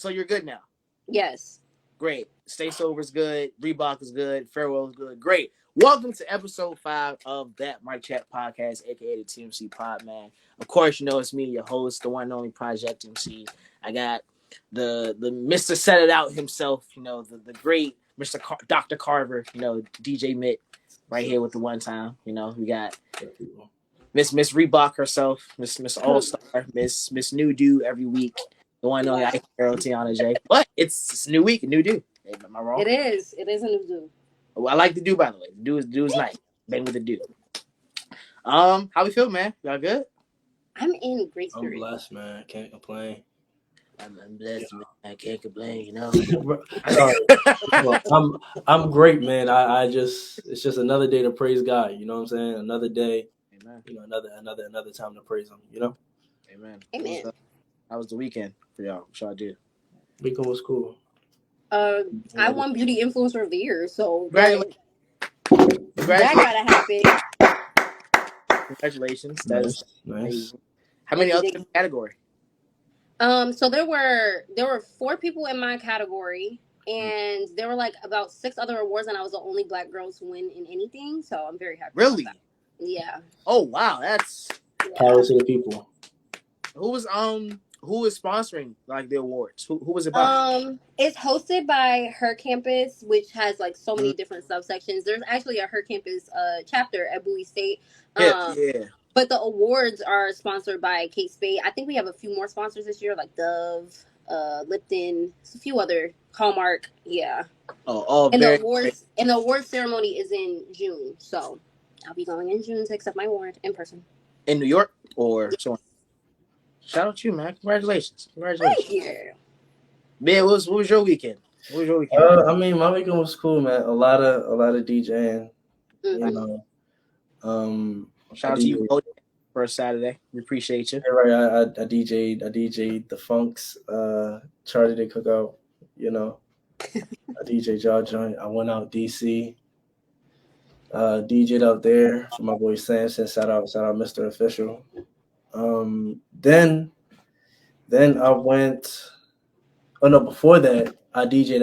So you're good now. Yes. Great. Stay sober is good. Reebok is good. Farewell is good. Great. Welcome to episode 5 of That Mic Chat Podcast, aka the TMC Pod, man. Of course, you know it's me, your host, the one and only Project MC. I got the Mr. Set It Out himself, the great Dr. Carver, DJ Mitt, right here with the one time. We got Miss Reebok herself, Miss All Star, Miss New Dude every week. The one and only Ice Girl, Tiana J. But it's a new week, a new dude. Hey, am I wrong? It is. It is a new dude. I like the dude, by the way. The dude is nice. Bang with the dude. How we feel, man? Y'all good? I'm in great I'm spirit. blessed, man. Can't complain. I'm blessed, man. I can't complain, I'm great, man. It's just another day to praise God. You know what I'm saying? Another day. Amen. Another time to praise Him. You know? Amen. Amen. How was the weekend for y'all? What y'all did? Weekend was cool. I won Beauty Influencer of the Year, so that Congratulations. gotta happen. Congratulations. Nice. How many others in the category? So there were 4 people in my category, and there were like about 6 other awards, and I was the only Black girl to win in anything. So I'm very happy. Really? About that. Yeah. Oh wow, that's power to the people. Who is sponsoring like the awards? Who was it by? It's hosted by Her Campus, which has like so many different subsections. There's actually a Her Campus chapter at Bowie State. Yeah. But the awards are sponsored by Kate Spade. I think we have a few more sponsors this year, like Dove, Lipton, a few other, Hallmark. Yeah. And the awards ceremony is in June, so I'll be going in June to accept my award in person. In New York or so? Shout out to you, man! Congratulations! Thank you. Man, what was your weekend? I mean, my weekend was cool, man. A lot of DJing. Mm-hmm. You know. Shout out to you for a Saturday. We appreciate you. Right, I DJ'd the Funks, Charlie Day Cookout. You know, I DJ'd y'all joint. I went out DC. DJ'd out there for my boy Samson. Shout out, Mr. Official. Then I went. Oh no! Before that, I DJ'd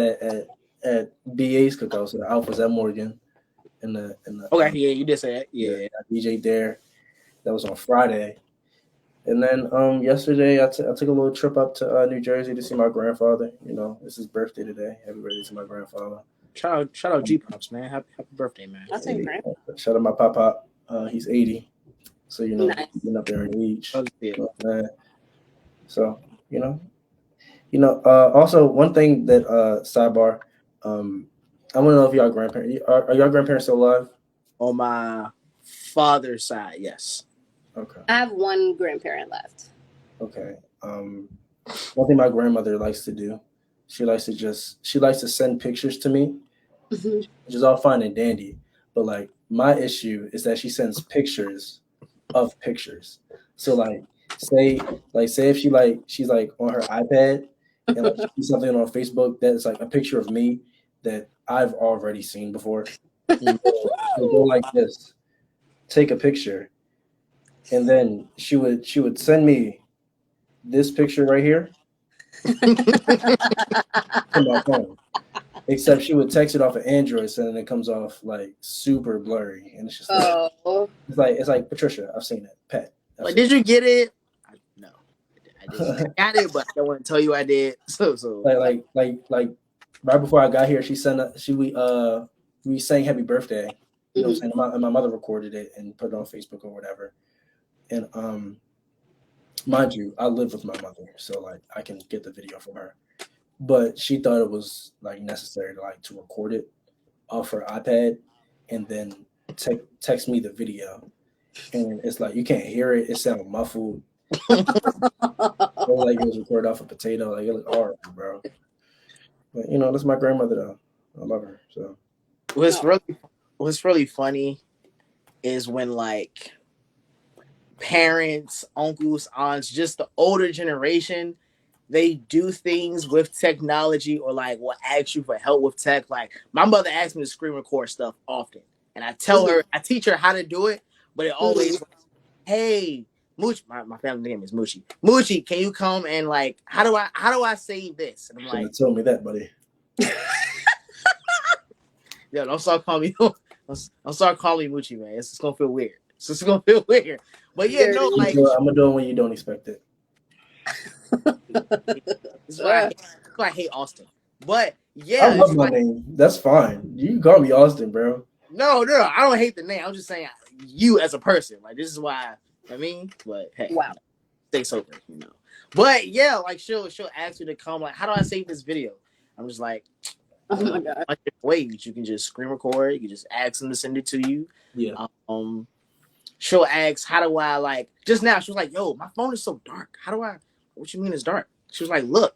at BA's Cookout, so the Alphas at Morgan. Okay, yeah, you did say that. Yeah, I DJ'd there. That was on Friday, and then yesterday I took a little trip up to New Jersey to see my grandfather. You know, it's his birthday today. Happy birthday to my grandfather! Shout out G Pops, man. Happy birthday, man. I'll say Shout out my papa. He's 80, so you know, nice. He's been up there in age. So also one thing that sidebar, I want to know if y'all grandparents are y'all grandparents still alive? On my father's side, yes. Okay. I have one grandparent left. Okay. One thing my grandmother likes to do, she likes to send pictures to me, which is all fine and dandy. But like my issue is that she sends pictures of pictures. So like say if she's like on her iPad and like she sees something on Facebook that's like a picture of me that I've already seen before. She'll go like this, take a picture, and then she would send me this picture right here to my phone. Except she would text it off of Android, so then it comes off like super blurry, and it's just it's like Patricia, I've seen it. Pat, did you get it? No, I got it, but I don't want to tell you I did. So like right before I got here, we sang Happy Birthday. You know what I'm saying? And my mother recorded it and put it on Facebook or whatever. And mind you, I live with my mother, so like I can get the video from her. But she thought it was like necessary to record it off her iPad and then text me the video. And it's like you can't hear it; it sounds muffled. Like it was recorded off a potato. Like it looked horrible, bro. But you know, that's my grandmother though. I love her. So what's really funny is when like parents, uncles, aunts, just the older generation, they do things with technology or like will ask you for help with tech. Like my mother asked me to screen record stuff often, and I tell her, I teach her how to do it, but it always, hey, Moochie, my family name is Moochie. Moochie, can you come and like, how do I save this? And I'm like, tell me that, buddy. Yo, don't start calling me. Don't start calling me Moochie, man. It's just gonna feel weird. It's just gonna feel weird. But yeah, no, like I'm gonna do it when you don't expect it. That's why I hate Austin. But yeah, I love my name. That's fine. You can call me Austin, bro. No, I don't hate the name. I'm just saying you as a person. Like this is why I mean. But hey, wow, stay sober, you know. But yeah, like she'll ask you to come. Like, how do I save this video? I'm just like, oh my god. Ways you can just screen record. You can just ask them to send it to you. Yeah. She'll ask, how do I like? Just now, she was like, yo, my phone is so dark. How do I? What you mean it's dark? She was like, look.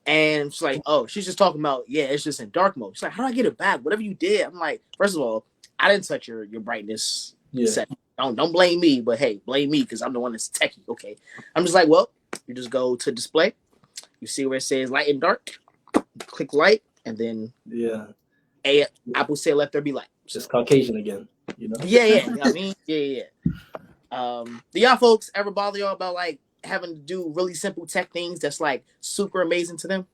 And she's like, oh, she's just talking about, yeah, it's just in dark mode. She's like, how do I get it back? Whatever you did. I'm like, first of all, I didn't touch your brightness set. Don't blame me, but hey, blame me because I'm the one that's techie. Okay. I'm just like, well, you just go to display. You see where it says light and dark. Click light, and then Apple say let there be light. Just Caucasian again, you know? Yeah. You know what I mean? Yeah. Do y'all folks ever bother y'all about like having to do really simple tech things that's like super amazing to them?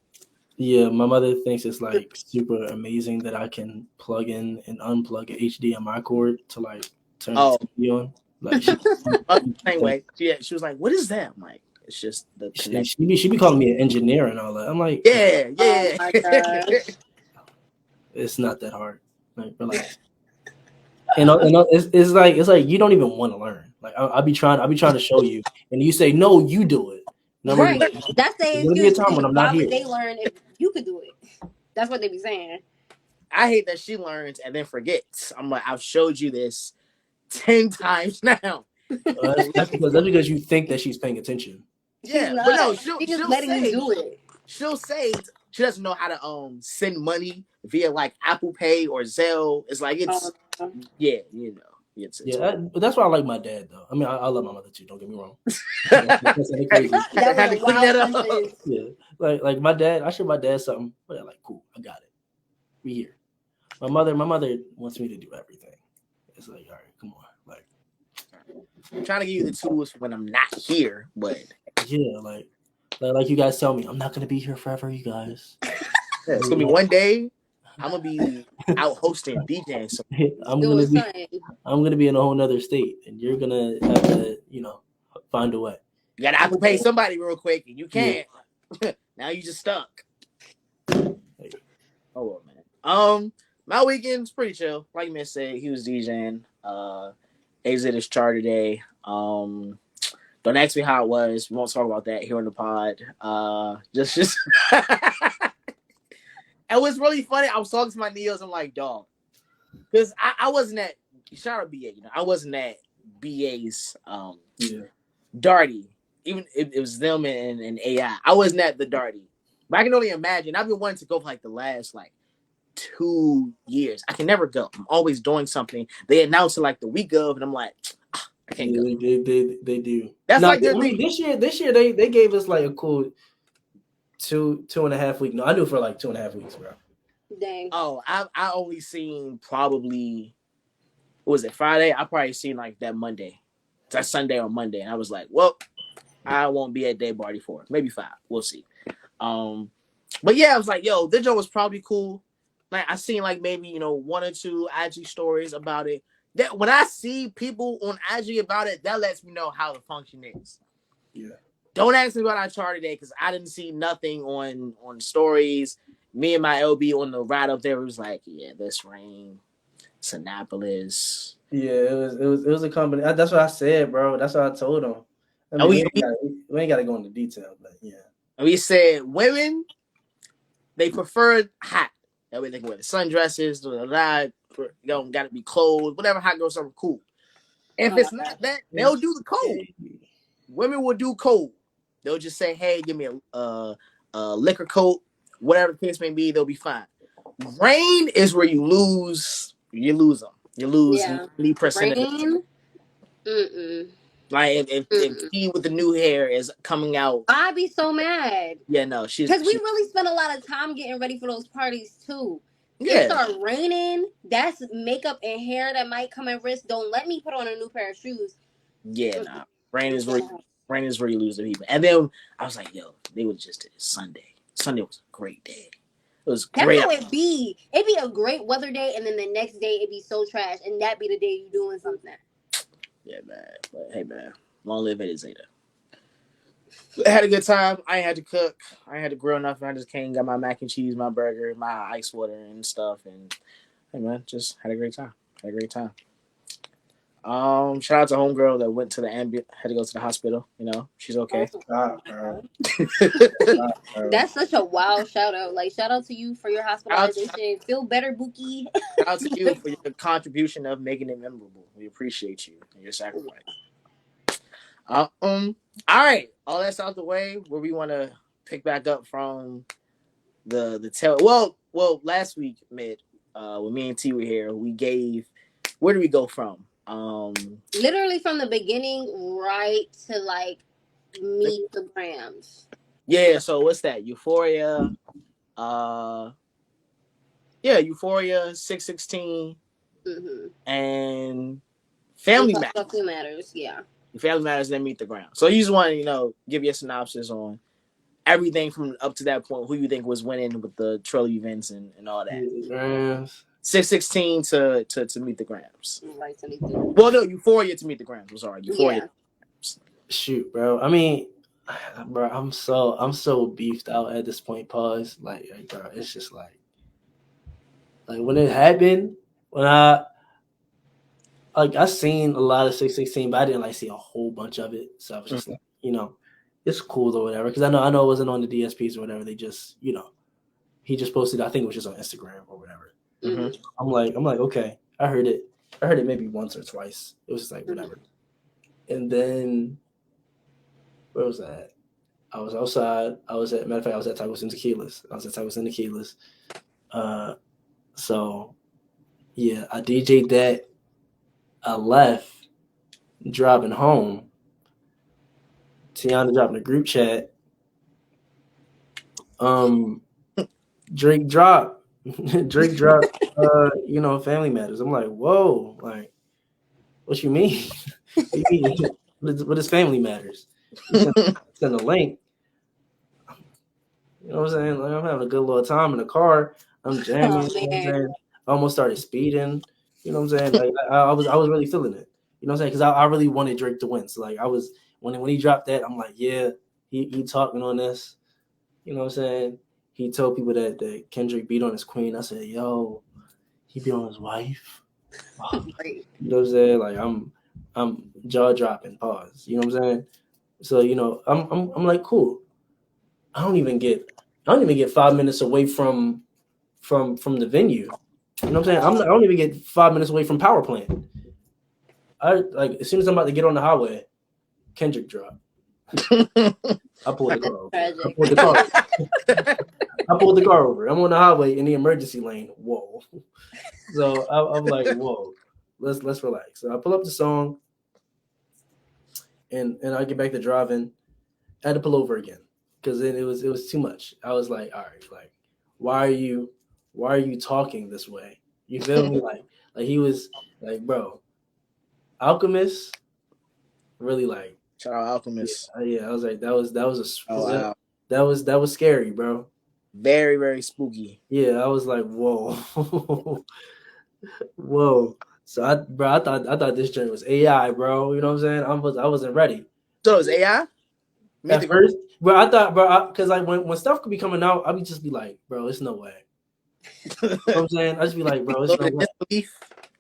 Yeah, my mother thinks it's like super amazing that I can plug in and unplug an HDMI cord to like turn the TV on. Like same way. Yeah, she was like, "What is that?" I'm like, "It's just the connection." She be calling me an engineer and all that. I'm like, yeah. Oh my gosh. It's not that hard. Like, relax. And it's like you don't even want to learn. Like I'll be trying to show you, and you say no, you do it. No, right. That's the excuse. Be a time when I'm not here. Why would they learn if you could do it? That's what they be saying. I hate that she learns and then forgets. I'm like, I've showed you this 10 times now. That's because you think that she's paying attention. Yeah, but no, she's just letting you do it. She'll say she doesn't know how to send money via like Apple Pay or Zelle. It's like it's yeah, you know. But that's why I like my dad though. I mean, I love my mother too. Don't get me wrong. Yeah, like my dad. I show my dad something, but I'm like, cool, I got it. We here. My mother wants me to do everything. It's like, all right, come on, like. I'm trying to give you the tools when I'm not here, but yeah, like you guys tell me, I'm not gonna be here forever, you guys. Yeah, it's gonna be one day. I'm gonna be out hosting, DJing. So I'm gonna be in a whole nother state, and you're gonna have to, find a way. You gotta Apple Pay somebody real quick, and you can't. Yeah. Now you just stuck. Oh well, man. My weekend's pretty chill. Like Miss said, he was DJing. Exit his chart today. Don't ask me how it was. We won't talk about that here on the pod. Just. It was really funny. I was talking to my Neos. I'm like, dog, because I wasn't at shout out BA. I wasn't at BA's Darty. Even it was them and AI. I wasn't at the Darty, but I can only imagine. I've been wanting to go for like the last 2 years. I can never go. I'm always doing something. They announce it like the week of, and I'm like, I can't go. They do. That's like this year they gave us like a cool 2.5 week. No, I knew for like 2.5 weeks, bro. Dang. Oh, I only seen probably, what was it, Friday? I probably seen like that Monday. That Sunday or Monday. And I was like, well, I won't be at Day Party 4. Maybe 5. We'll see. But yeah, I was like, yo, this joke was probably cool. Like I seen like maybe, 1 or 2 IG stories about it. That when I see people on IG about it, that lets me know how the function is. Yeah. Don't ask me about our chart today because I didn't see nothing on stories. Me and my LB on the ride up there was like, yeah, this rain, Sinopolis. Yeah, it was a company. That's what I said, bro. That's what I told them. I mean, we ain't got to go into detail, but yeah. And we said women, they prefer hot. That way they can wear the sundresses, got to be cold, whatever hot girl something cool. If it's not that, they'll do the cold. Women will do cold. They'll just say, hey, give me a liquor coat, whatever the case may be, they'll be fine. Rain is where you lose them. You lose 90% of it. Like if she with the new hair is coming out, I'd be so mad. Yeah, no, because we really spend a lot of time getting ready for those parties too. Yeah. It start raining. That's makeup and hair that might come at risk. Don't let me put on a new pair of shoes. Yeah, nah. Brandon's really losing people. And then I was like, yo, they was just Sunday. Sunday was a great day. It was great. That's how it'd be a great weather day, and then the next day it'd be so trash, and that be the day you doing something. Yeah, man. But hey, man, long live Eddie Zeta. I had a good time. I ain't had to cook. I ain't had to grill nothing. I just came and got my mac and cheese, my burger, my ice water and stuff. And hey, man, just had a great time. Shout out to homegirl that went to the ambulance, had to go to the hospital. You know, she's okay. That's such a wild shout out. Like, shout out to you for your hospitalization. Feel better, Buki. Shout out to you for your contribution of making it memorable. We appreciate you and your sacrifice. All right, all that's out the way. Where we want to pick back up from the tail. Well, last week, Mid, when me and T were here, we gave. Where do we go from? Literally from the beginning, right to like Meet the Grams. Yeah. So what's that? Euphoria. Euphoria, 616, and Family Matters. Yeah. Family Matters, then Meet the Ground. So you just want to, give you a synopsis on everything from up to that point, who you think was winning with the Trilly events and all that. 616 to Meet the Grams. Right to Meet the Grams. Well, no, Euphoria to Meet the Grams. I'm sorry, Euphoria. Yeah. Shoot, bro. I mean, bro, I'm so beefed out at this point. Pause. Like, bro, it's just like when it happened, when I seen a lot of 616, but I didn't see a whole bunch of it. So I was just like, it's cool or whatever. Because I know it wasn't on the DSPs or whatever. They just, he just posted. I think it was just on Instagram or whatever. Mm-hmm. I'm like, okay, I heard it maybe once or twice. It was just like whatever. And then where was I at? I was outside. I was at Tacos and Tequilas. So yeah, I DJ'd that. I left, driving home. Tiana dropped in a group chat. Drake dropped. Family Matters. I'm like, whoa, like, what you mean? What is Family Matters? Send a link. You know what I'm saying? Like, I'm having a good little time in the car. I'm jamming. You know what I'm saying? I almost started speeding. You know what I'm saying? Like, I was really feeling it. You know what I'm saying? Because I really wanted Drake to win. So like, I was when he dropped that, I'm like, yeah, he talking on this. You know what I'm saying? He told people that Kendrick beat on his queen. I said, yo, he beat on his wife. Wow. You know what I'm saying? Like, I'm jaw dropping. Pause. You know what I'm saying? So I'm like, cool. I don't even get 5 minutes away from the venue. You know what I'm saying? I don't even get 5 minutes away from power plant. As soon as I'm about to get on the highway, Kendrick dropped. I pulled the car over. I'm on the highway in the emergency lane. Whoa. So I'm like, whoa, let's relax. So I pull up the song and I get back to driving. I had to pull over again because then it was too much. I was like, all right, like, why are you talking this way? You feel me? Like he was like, bro, Alchemist really like. Shout out Alchemist. Yeah, I was like, that was scary, bro. Very, very spooky. Yeah, I was like, whoa. Whoa. So I thought this joint was AI, bro. You know what I'm saying? I wasn't ready. So it's AI? At first, bro, I thought, bro, because like when stuff could be coming out, I would just be like, bro, it's no way. You know what I'm saying? I just be like, bro, it's no way.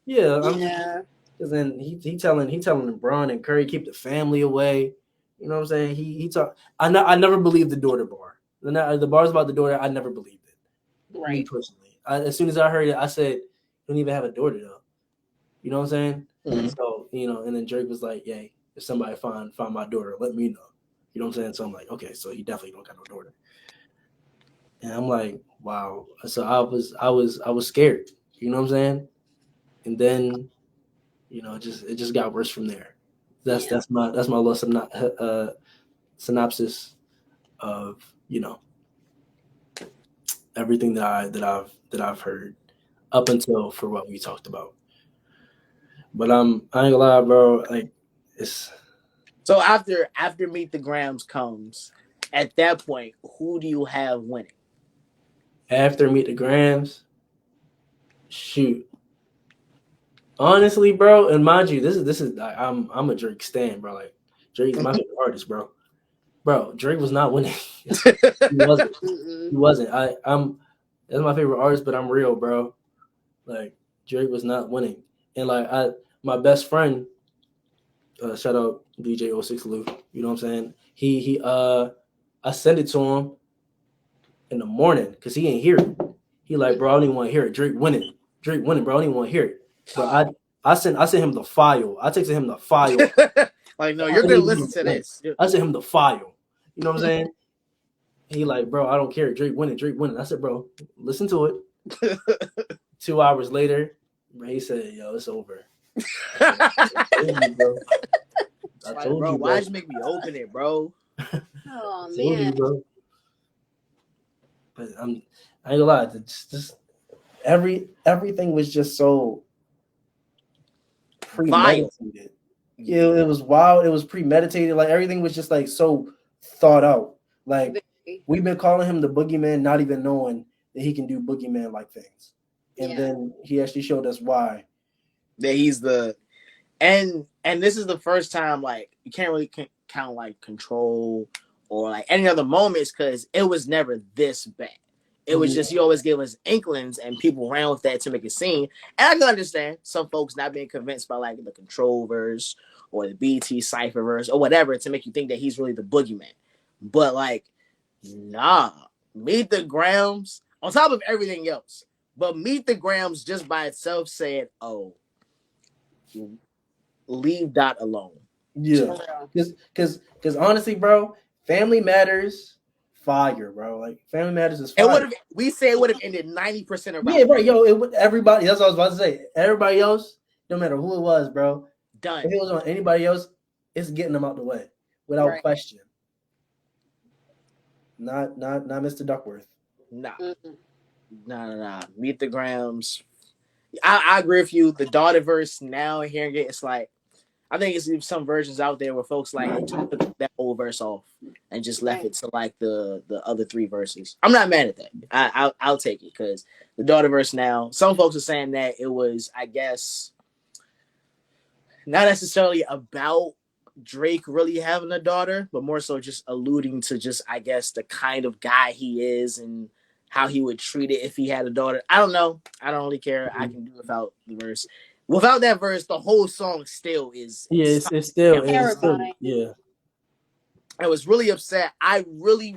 Yeah. Because then he telling Bron and Curry keep the family away. You know what I'm saying? He talk. I never believed the daughter bar. The bars about the daughter, I never believed it. Right. Me personally, as soon as I heard it, I said, "You don't even have a daughter though." You know what I'm saying? Mm-hmm. So and then Drake was like, "Yay, if somebody find my daughter, let me know." You know what I'm saying? So I'm like, okay, so he definitely don't got no daughter. And I'm like, wow. So I was scared. You know what I'm saying? And then, it just got worse from there. That's my little synopsis of everything that I've heard up until for what we talked about. But I ain't gonna lie, bro. Like So after Meet the Grams comes, at that point, who do you have winning? After Meet the Grams, shoot. Honestly, bro, and mind you, this is I'm a Drake stan, bro. Like Drake's my favorite artist, bro. Bro, Drake was not winning. He wasn't. He wasn't. That's my favorite artist, but I'm real, bro. Like Drake was not winning, and like my best friend, shout out DJ 06 Lou. You know what I'm saying? I sent it to him in the morning because he ain't hear it. He like, bro, I don't even want to hear it. Drake winning, bro. I don't even want to hear it. But I sent him the file. I texted him the file. Like, no, you're gonna listen to this. I sent him the file. You know what I'm saying? He like, bro, I don't care. Drake winning. I said, bro, listen to it. 2 hours later, he said, yo, it's over. I told you, bro. Why'd you make me open it, bro? Oh man. Bro. But I ain't gonna lie, just everything was just so premeditated. Yeah, it was wild. It was premeditated. Like everything was just like so thought out. Like we've been calling him the boogeyman, not even knowing that he can do boogeyman like things. And then he actually showed us why. That he's the and this is the first time like you can't really count like Control or like any other moments because it was never this bad. It was just, you always give us inklings and people ran with that to make a scene. And I can understand some folks not being convinced by like the Control verse or the BT Cypher verse or whatever to make you think that he's really the boogeyman. But like, nah, Meet the Grams on top of everything else. But Meet the Grams just by itself said, oh, leave Dot alone. Yeah. Because honestly, bro, Family Matters... fire, bro. Like Family Matters is fire. It would have ended 90% of Yeah, bro. Yo, it would everybody. That's what I was about to say. Everybody else, no matter who it was, bro. Done. If it was on anybody else, it's getting them out the way without question. Not Mr. Duckworth. Nah. Nah. Meet the Grams. I agree with you. The daughter verse now hearing it, it's like I think it's some versions out there where folks like took that whole verse off and just left it to like the other three verses. I'm not mad at that. I'll take it because the daughter verse now. Some folks are saying that it was, I guess, not necessarily about Drake really having a daughter, but more so just alluding to just, I guess, the kind of guy he is and how he would treat it if he had a daughter. I don't know. I don't really care. I can do without the verse. Without that verse, the whole song still is. Yeah, it's still yeah. I was really upset. I really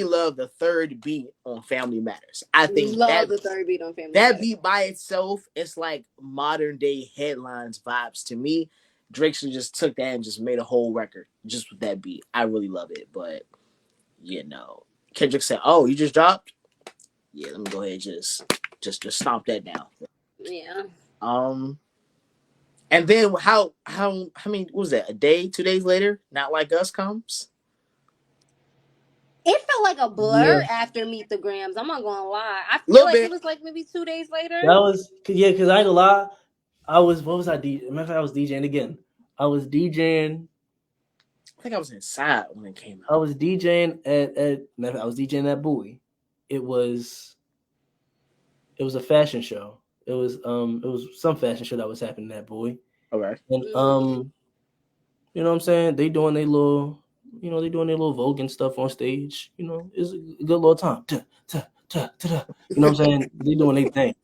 love the third beat on Family Matters. I think the third beat on Family Matters. That beat by itself, it's like modern day Headlines vibes to me. Drake should just took that and just made a whole record just with that beat. I really love it, but you know, Kendrick said, "Oh, you just dropped? Yeah, let me go ahead and just stomp that down." Yeah. And then how many, what was that, a day, 2 days later, Not Like Us comes? It felt like a blur after Meet the Grams. I'm not gonna lie. I feel like it was like maybe 2 days later. That was because I ain't gonna lie. I was DJing? I was DJing again. I was DJing. I think I was inside when it came out. I was DJing I was DJing at Bowie. It was a fashion show. It was some fashion show that was happening at Bowie. Okay. And you know what I'm saying? They doing their little Vogue and stuff on stage. You know, it's a good little time. You know what I'm saying? They doing their thing.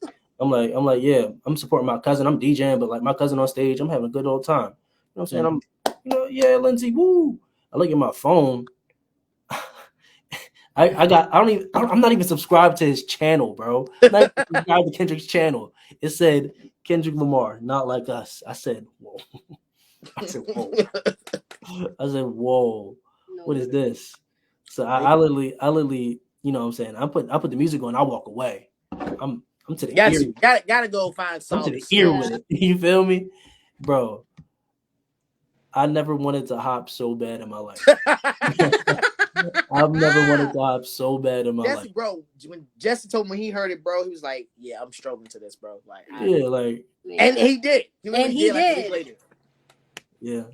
I'm like, yeah, I'm supporting my cousin. I'm DJing, but like my cousin on stage, I'm having a good old time. You know what I'm saying? Yeah, Lindsay, woo. I look at my phone. I'm not even subscribed to his channel, bro. I'm not even subscribed to Kendrick's channel. It said Kendrick Lamar, Not Like Us. I said, whoa. I said, whoa. What is this? So I literally, you know what I'm saying? I put the music on, I walk away. I'm to the ear. Gotta go find something. I'm to the ear with it. You feel me? Bro, I never wanted to hop so bad in my life. I've never wanted to hop so bad in my life. Bro, when Jesse told me when he heard it, bro, he was like, yeah, I'm struggling to this, bro. Like, and he did. He did. Like a week later. Yeah.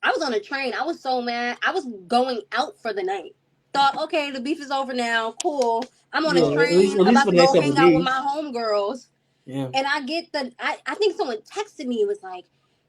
I was on a train. I was so mad. I was going out for the night. Thought, okay, the beef is over now. Cool. I'm on a train at least about for to the next go couple hang out with days. my homegirls. Yeah. And I get I think someone texted me. It was like,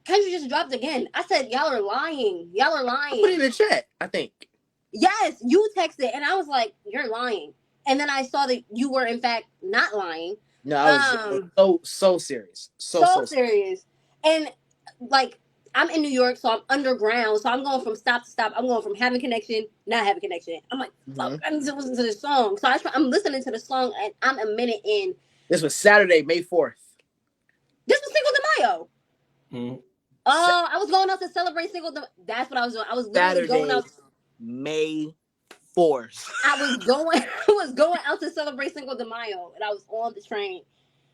Kendra just dropped again. I said, y'all are lying. Y'all are lying. I put it in the chat, I think. Yes, you texted. And I was like, you're lying. And then I saw that you were, in fact, not lying. No, I was so serious. So serious. And, like, I'm in New York, so I'm underground. So I'm going from stop to stop. I'm going from having connection, not having connection. I'm like, fuck, I need to listen to this song. So I'm listening to the song, and I'm a minute in. This was Saturday, May 4th. This was Cinco de Mayo. Mm-hmm. Oh, I was going out to celebrate Cinco de Mayo. That's what I was doing. I was literally going out. May 4th. I was going out to celebrate Cinco de Mayo, and I was on the train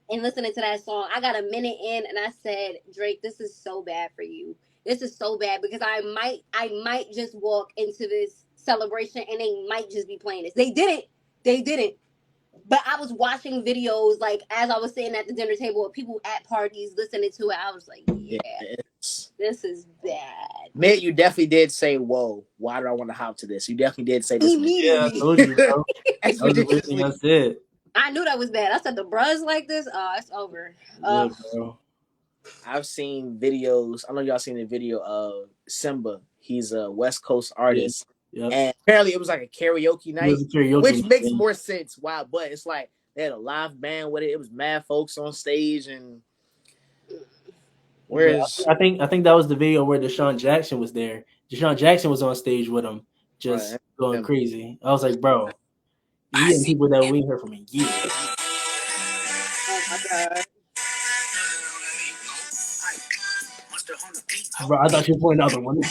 and listening to that song. I got a minute in, and I said, Drake, this is so bad for you. This is so bad because I might just walk into this celebration and they might just be playing this. They didn't. But I was watching videos like as I was sitting at the dinner table with people at parties listening to it. I was like, yeah, this is bad. Man, you definitely did say, whoa, why do I want to hop to this? You definitely did say this. Yeah, I told you, bro. That's the thing I said. I knew that was bad. I said the bruhs like this, it's over. Yeah, bro. I've seen videos. I know y'all seen the video of Simba. He's a West Coast artist. Yeah. Yep. And apparently it was like a karaoke night, which makes more sense. Wow, but it's like they had a live band with it. It was mad folks on stage, and I think that was the video where Deshaun Jackson was there. Deshaun Jackson was on stage with him, just going crazy. I was like, bro, you and people that we heard from a year. Oh my god. Bro, I thought you were playing another one.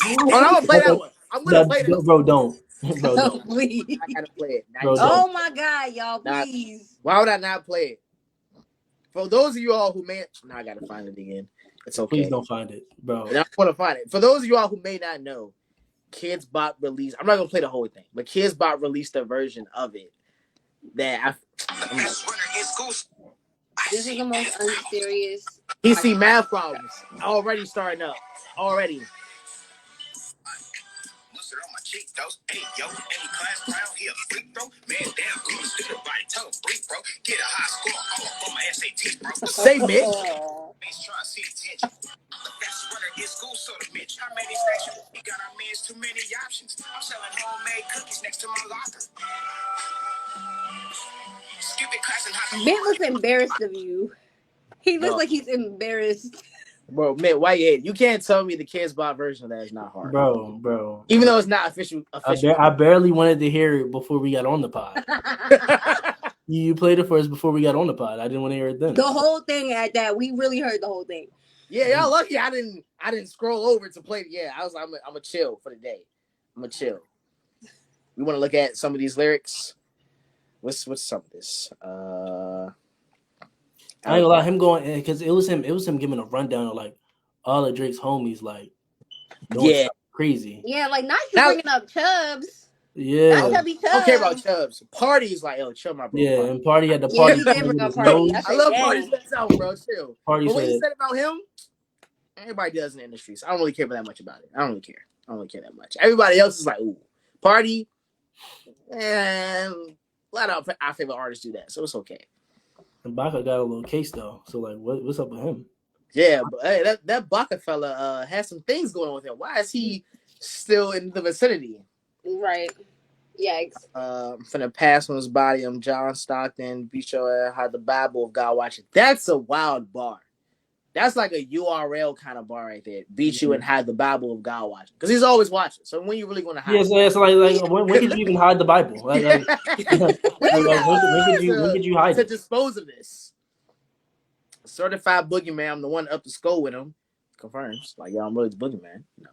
I'm gonna play that one. I'm gonna play that. Bro, don't. Bro, don't. Please. I gotta play it. Bro, oh my god, y'all, please. Why would I not play it? For those of you all who may, I gotta find it again. It's okay. Please don't find it, bro. I want to find it. For those of you all who may not know, Kidz Bop released. I'm not gonna play the whole thing, but Kidz Bop released a version of it that this is the most unserious. He see math problems already starting up. Already. Say Mitch. Ben looks embarrassed of you. He looks like he's embarrassed. Bro, man, why you can't tell me the Kidz Bop version of that is not hard. Bro. Even though it's not official. I barely wanted to hear it before we got on the pod. You played it for us before we got on the pod. I didn't want to hear it then. The whole thing at that, we really heard the whole thing. Yeah, y'all lucky I didn't scroll over to play it. Yeah, I'm a chill for the day. I'm a chill. We want to look at some of these lyrics. What's some of this? I ain't gonna lie, him going because it was him giving a rundown of like all of Drake's homies, like crazy. Yeah, like not you bringing up Chubbs. Yeah, not Chubby Chubbs. I don't care about Chubbs. Party's like, Chubb my bro. Yeah, and Party at the party. Yeah, he did bring up Party. I love Party's best album, bro. Chill. Party but what he said about him, everybody does in the industry, so I don't really care that much about it. I don't really care that much. Everybody else is like, ooh, Party, and a lot of our favorite artists do that, so it's okay. And Baca got a little case though, so like, what's up with him? Yeah, but hey, that Baca fella has some things going on with him. Why is he still in the vicinity? Right. Yikes. Finna pass on his body. I'm John Stockton. Be sure had the Bible of God watching. That's a wild bar. That's like a URL kind of bar right there. Beat you and hide the Bible of God watching. Because he's always watching. So when you really going to hide? Yeah, so it's like when did you even hide the Bible? When did you hide to it? dispose of this? Certified boogeyman. I'm the one up to school with him. Confirms. Like, I'm really the boogeyman. No.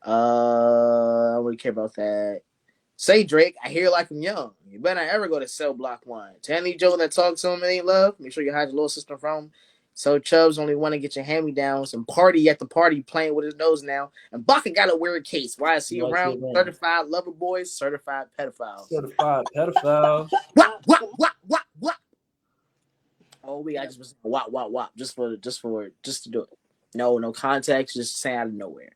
I don't really care about that. Say Drake, I hear like I'm young. You better not ever go to Cell Block 1. To any Joe that talks to him and ain't love, make sure you hide your little sister from him. So Chubbs only want to get your hand-me-downs and Party at the party playing with his nose now. And Baca got a weird case. Why is he around certified lover boys, certified pedophiles? Certified pedophiles. What? Oh, I just was wop. Just to do it. No context, just saying out of nowhere.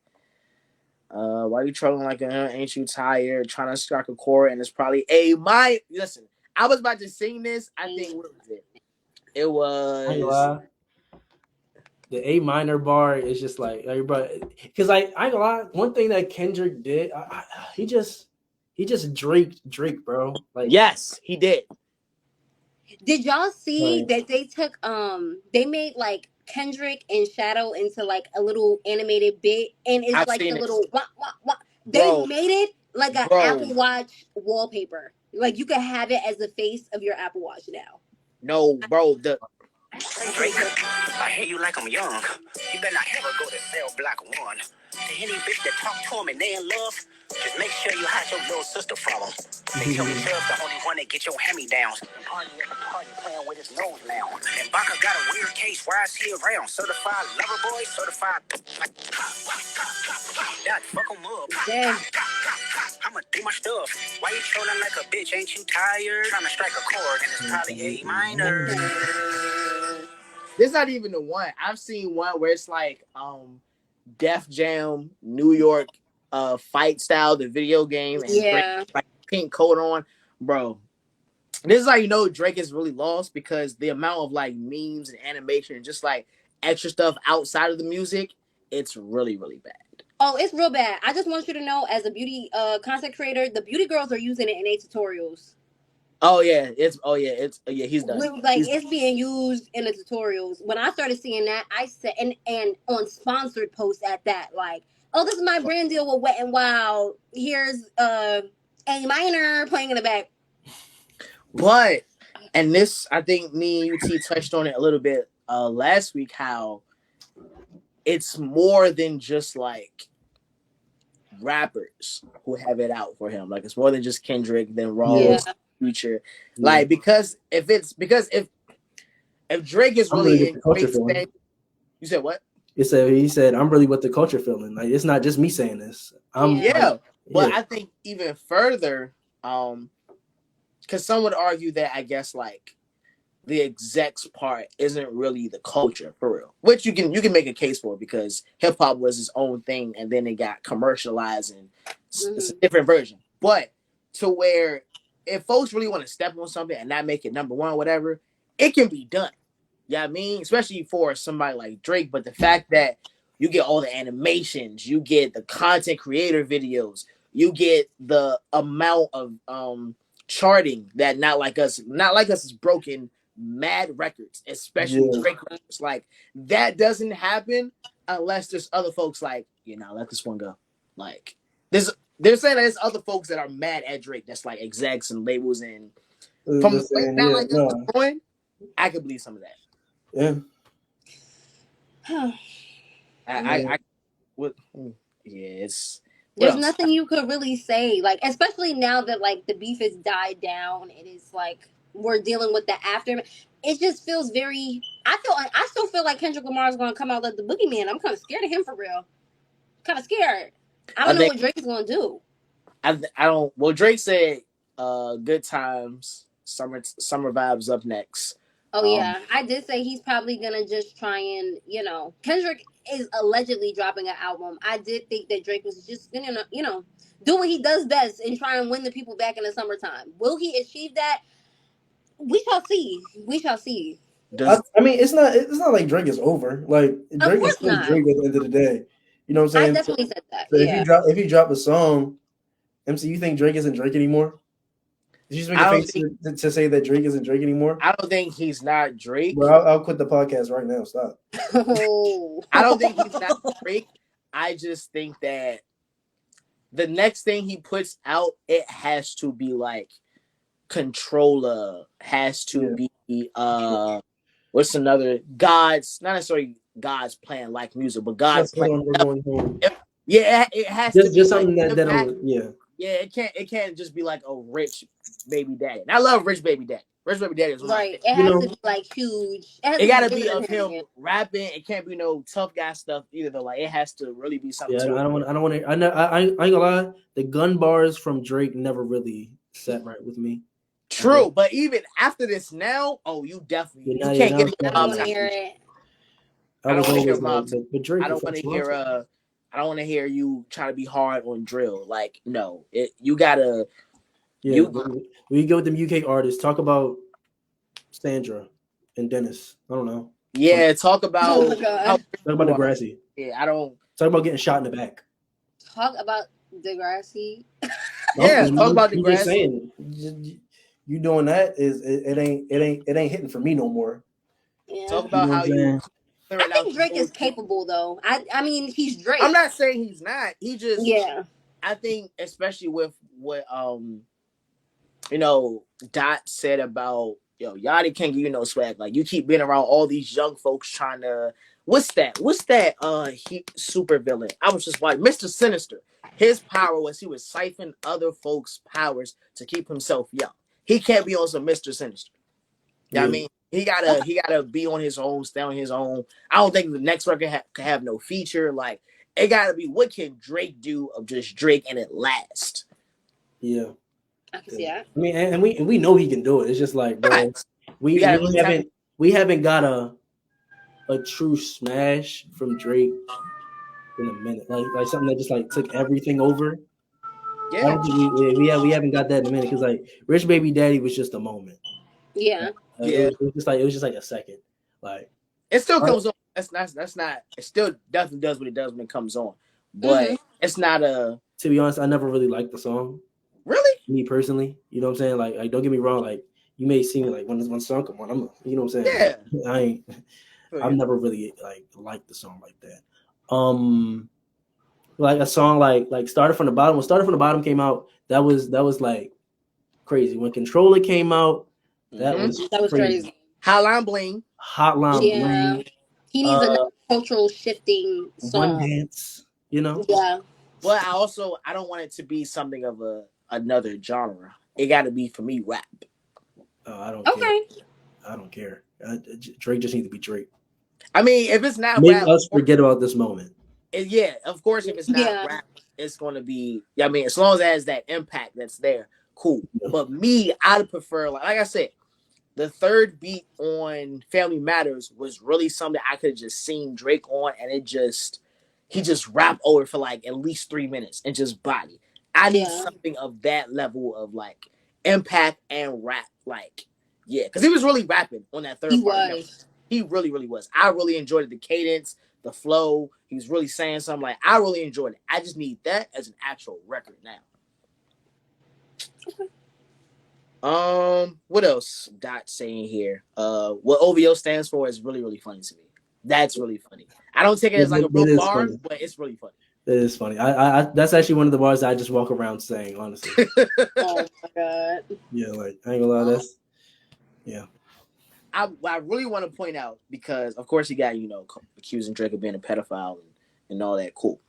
Why you trolling like ain't you tired? Trying to strike a chord, and it's probably listen. I was about to sing this. I think what was it? It was the A minor bar is just like everybody, because I ain't gonna lie. One thing that Kendrick did, he just Drake, bro. Like, yes, he did. Did y'all see that they took they made like Kendrick and Shadow into like a little animated bit, and it's I've like seen the it, little they bro. made it like an Bro, Apple Watch wallpaper. Like you can have it as the face of your Apple Watch now. no, bro. Drake, I hear you like I'm young. You better not ever go to cell block 1. To any bitch that talk to him and they in love, just make sure you hide your little sister from him. They tell me Chubb's the only one that get your hand-me-downs. And party at the party playing with his nose now. And Baka got a weird case, why is he around? Certified lover boy, certified... That fuck him up. Yeah. I'ma do my stuff. Why you trolling like a bitch? Ain't you tired? Trying to strike a chord and it's probably A minor. This is not even the one. I've seen one where it's like Def Jam New York fight style, the video game, and Drake like pink coat on, bro. This is how you know Drake is really lost, because the amount of like memes and animation and just like extra stuff outside of the music, it's really, really bad. Oh, it's real bad. I just want you to know, as a beauty content creator, the beauty girls are using it in their tutorials. He's done. It's being used in the tutorials. When I started seeing that, I said, and on sponsored posts at that, like, oh, this is my brand deal with Wet and Wild. Here's A minor playing in the back. But, and this, I think me and UT touched on it a little bit last week, how it's more than just like rappers who have it out for him. Like, it's more than just Kendrick, then Ross, Future. Like, because if Drake is really in Drake's thing, you said what? He said, I'm really with the culture feeling. Like, it's not just me saying this. But I think even further, because some would argue that, I guess, like, the execs part isn't really the culture for real, which you can make a case for, because hip hop was its own thing and then it got commercialized and it's a different version. But to where if folks really want to step on something and not make it number one or whatever, it can be done. You know what I mean? Especially for somebody like Drake. But the fact that you get all the animations, you get the content creator videos, you get the amount of charting that not like us is broken mad records, especially Drake records. Like, that doesn't happen unless there's other folks like, let this one go. Like, they're saying that there's other folks that are mad at Drake, that's like execs and labels, and from the way down like this was going, I could believe some of that. There's nothing you could really say, like, especially now that like the beef has died down. It is like we're dealing with the aftermath. It just feels very. I still feel like Kendrick Lamar is going to come out like the boogeyman. I'm kind of scared of him, for real. Kind of scared. I don't know what Drake is going to do. I don't. Well, Drake said, "Good times, summer vibes up next." Oh yeah, I did say he's probably gonna just try and Kendrick is allegedly dropping an album. I did think that Drake was just gonna do what he does best and try and win the people back in the summertime. Will he achieve that? We shall see. I mean, it's not like Drake is over. Like, Drake is still Drake at the end of the day. You know what I'm saying? I definitely said that. So if you drop a song, MC, you think Drake isn't Drake anymore? Did you just make a face to say that Drake isn't Drake anymore? I don't think he's not Drake. Well, I'll quit the podcast right now. Stop. I don't think he's not Drake. I just think that the next thing he puts out, it has to be like Controller, has to be what's another God's, not necessarily God's Plan like music, but God's Plan. It has to be just something that it can't just be like a Rich Baby Daddy. And I love Rich Baby Daddy. Rich Baby Daddy is right. It has to be like huge. It gotta be of him rapping. It can't be no tough guy stuff either. Though, like, it has to really be something. I ain't gonna lie. The gun bars from Drake never really sat right with me. True, but even after this now, you definitely can't get it. I don't want to hear but Drake. I don't want to hear I don't want to hear you try to be hard on drill. Like, no, you gotta. Yeah, we go with them UK artists. Talk about Sandra and Dennis. I don't know. Yeah, talk about. Oh my God. Talk about Degrassi. Yeah, I don't. Talk about getting shot in the back. Talk about Degrassi. Yeah, talk about Degrassi. Just saying, you doing that it ain't hitting for me no more. Yeah. Talk about how you. I think Drake is capable though. I mean, he's Drake. I'm not saying he's not. He just. Yeah. I think, especially with what Dot said about Yachty can't give you no swag. Like, you keep being around all these young folks trying to. What's that? He super villain? I was just watching Mr. Sinister. His power was he would siphon other folks' powers to keep himself young. He can't be on some Mr. Sinister. You know what I mean? He gotta be on his own, stay on his own. I don't think the next record can have no feature. Like, it gotta be, what can Drake do of just Drake and it last? Yeah, I can see that. I mean, and we know he can do it. It's just like, bro, we haven't got a true smash from Drake in a minute. Like something that just like took everything over. Yeah, I don't think we haven't got that in a minute, because like Rich Baby Daddy was just a moment. Yeah. It was just like a second. Like, it still comes on. That's not. It still definitely does what it does when it comes on, but it's not a. To be honest, I never really liked the song. Really? Me personally, you know what I'm saying? Like don't get me wrong. Like, you may see me like when one song come on, you know what I'm saying? Yeah. I've never really liked the song like that. Like a song like Started From the Bottom. When Started From the Bottom came out, that was like crazy. When Controller came out, that was crazy. Hotline Bling. Bling. He needs a cultural shifting song. One Dance, Yeah. Well, I don't want it to be something of another genre. It got to be, for me, rap. I don't care. I don't care. Drake just needs to be Drake. I mean, if it's not make rap, us forget about this moment. Yeah, of course. If it's not rap, it's going to be. I mean, as long as it has that impact that's there, cool. Yeah. But me, I'd prefer, like I said, the third beat on Family Matters was really something I could have just seen Drake on, and he just rap over for like at least 3 minutes and just body. I need something of that level of like impact and rap, like, because he was really rapping on that third part. He really, really was. I really enjoyed the cadence, the flow. He was really saying something. Like, I really enjoyed it. I just need that as an actual record now. Okay. What else? Dot saying here. What OVO stands for is really, really funny to me. That's really funny. I don't take it as like a real bar, but it's really funny. It is funny. I that's actually one of the bars I just walk around saying, honestly. Oh my God. Yeah, like, I ain't gonna lie, that's I really want to point out, because of course he got, accusing Drake of being a pedophile and all that. Cool.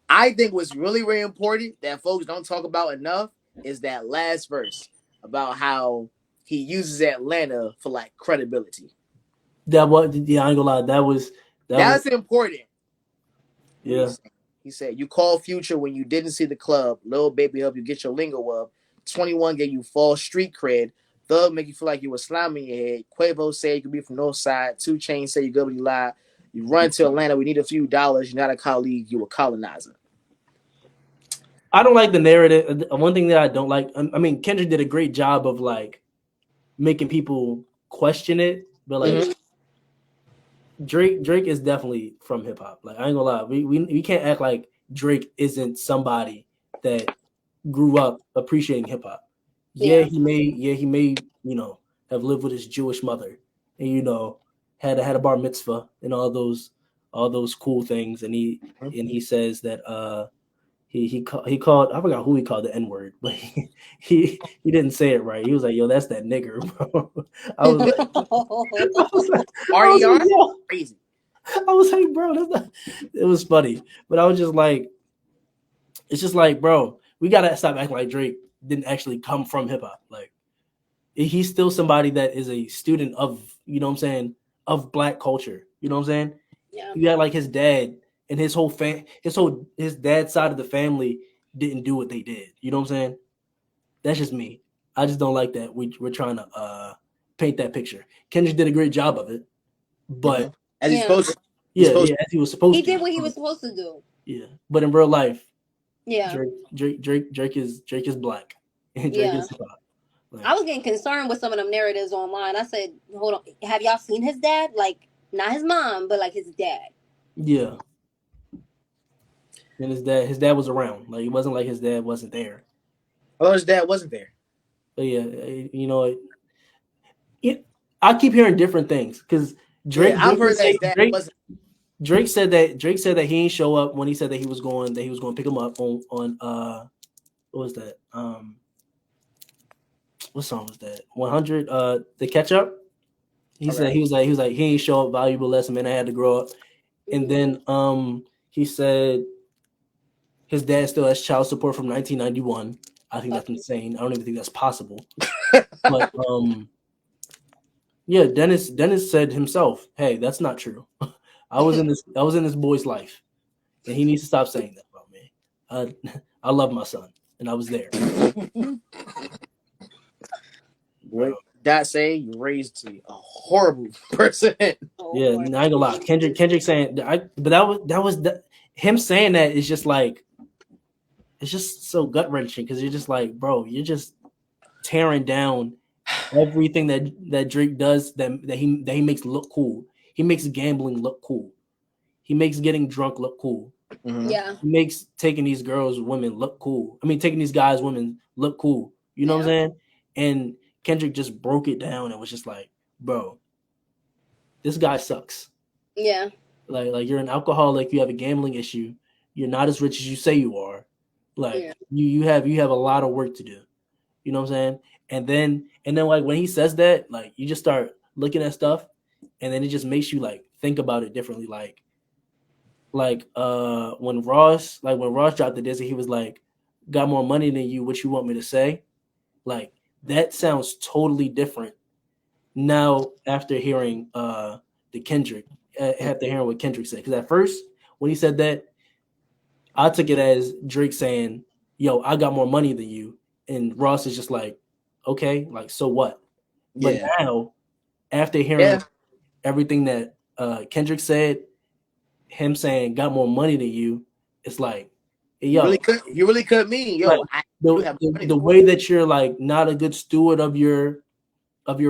I think what's really, really important that folks don't talk about enough is that last verse about how he uses Atlanta for like credibility. I ain't gonna lie, that's important. Yeah. He said, "You called Future when you didn't see the club. Lil Baby help you get your lingo up. 21 gave you false street cred. Thug make you feel like you were slamming your head. Quavo said you could be from North Side. 2 Chainz say you good when you lie. You run to Atlanta, we need a few dollars. You're not a colleague, you a colonizer." I don't like the narrative. One thing that I don't like, I mean, Kendrick did a great job of like making people question it, but like Drake is definitely from hip hop. Like, I ain't gonna lie, we can't act like Drake isn't somebody that grew up appreciating hip hop. Yeah, he may, have lived with his Jewish mother, and had a bar mitzvah and all those cool things, and he says that he called, I forgot who he called the N-word, but he didn't say it right. He was like, "Yo, that's that nigger, bro." I was like, crazy. I was like, bro, that's not. It was funny, but I was just like, it's just like, bro, we gotta stop acting like Drake didn't actually come from hip hop. Like, he's still somebody that is a student of, of Black culture. You know what I'm saying? Yeah. You got like his dad and his dad's side of the family didn't do what they did. You know what I'm saying? That's just me. I just don't like that. We're trying to paint that picture. Kendrick did a great job of it, but as he's supposed to. Yeah, as he was supposed to. He did what he was supposed to do. Yeah, but in real life, yeah, Drake is black, and Drake is hip hop. Like, I was getting concerned with some of them narratives online. I said, "Hold on, have y'all seen his dad? Like, not his mom, but like his dad." Yeah. And his dad was around. Like, it wasn't like his dad wasn't there. Oh, his dad wasn't there. But yeah, I keep hearing different things because Drake. Yeah, I've heard that his dad wasn't. Drake said that he didn't show up when he said that he was going to pick him up on what was that? What song was that? 100 the Catch Up. He said he was like he ain't show up, valuable lesson, man. I had to grow up. And then he said his dad still has child support from 1991. I think that's insane. I don't even think that's possible. But yeah, Dennis said himself, "Hey, that's not true. I was in this boy's life, and he needs to stop saying that about me. I love my son, and I was there." That say you raised to be a horrible person. Yeah, I ain't gonna lie. Kendrick saying him saying that is just like, it's just so gut wrenching because you're just like, bro, you're just tearing down everything that Drake does that he makes look cool. He makes gambling look cool. He makes getting drunk look cool. Mm-hmm. Yeah. He makes taking these women look cool. I mean, taking these guys, women look cool. You know what I'm saying? And Kendrick just broke it down and was just like, bro, this guy sucks. Yeah. Like you're an alcoholic, you have a gambling issue, you're not as rich as you say you are. Like you have a lot of work to do. You know what I'm saying? And then like when he says that, like you just start looking at stuff and then it just makes you like think about it differently. Like when Ross dropped the disc, he was like, got more money than you, what you want me to say? Like that sounds totally different now after hearing after hearing what Kendrick said. Because at first, when he said that, I took it as Drake saying, "Yo, I got more money than you," and Ross is just like, "Okay, like so what?" But now, after hearing everything that Kendrick said, him saying "got more money than you," it's like, hey, yo, you really could mean, yo, like, the way that you're like not a good steward of your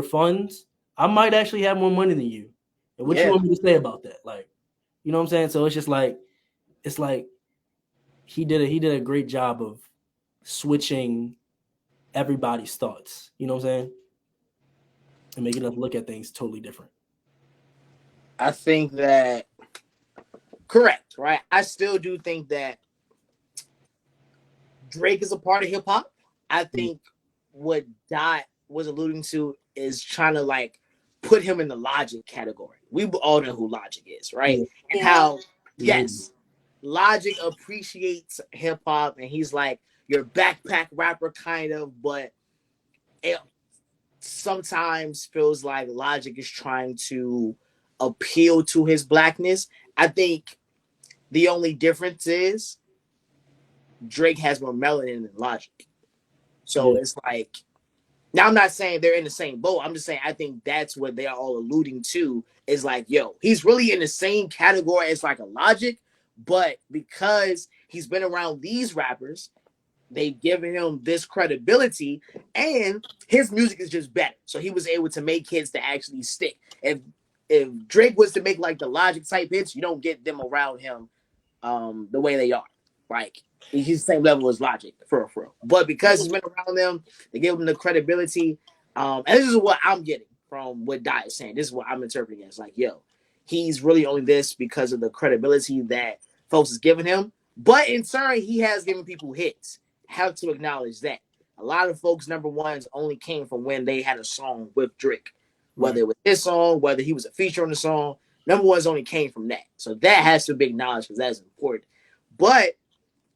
funds, I might actually have more money than you. And what you want me to say about that? Like, you know what I'm saying? So it's just like, it's like he did a great job of switching everybody's thoughts. You know what I'm saying? And making us look at things totally different. I think that correct, right? I still do think that Drake is a part of hip hop. I think what Dot was alluding to is trying to like put him in the Logic category. We all know who Logic is, right? And how Logic appreciates hip hop and he's like your backpack rapper kind of, but it sometimes feels like Logic is trying to appeal to his blackness. I think the only difference is Drake has more melanin than Logic. So it's like, now I'm not saying they're in the same boat. I'm just saying I think that's what they are all alluding to is like, yo, he's really in the same category as like a Logic, but because he's been around these rappers, they've given him this credibility and his music is just better. So he was able to make hits that actually stick. If Drake was to make like the Logic type hits, you don't get them around him the way they are. Like he's the same level as Logic, for real. But because he's been around them, they give him the credibility. And this is what I'm getting from what Dot is saying. This is what I'm interpreting as like, yo, he's really only this because of the credibility that folks is giving him. But in turn, he has given people hits. Have to acknowledge that. A lot of folks' number ones only came from when they had a song with Drake. Whether it was his song, whether he was a feature on the song, number ones only came from that. So that has to be acknowledged because that's important. But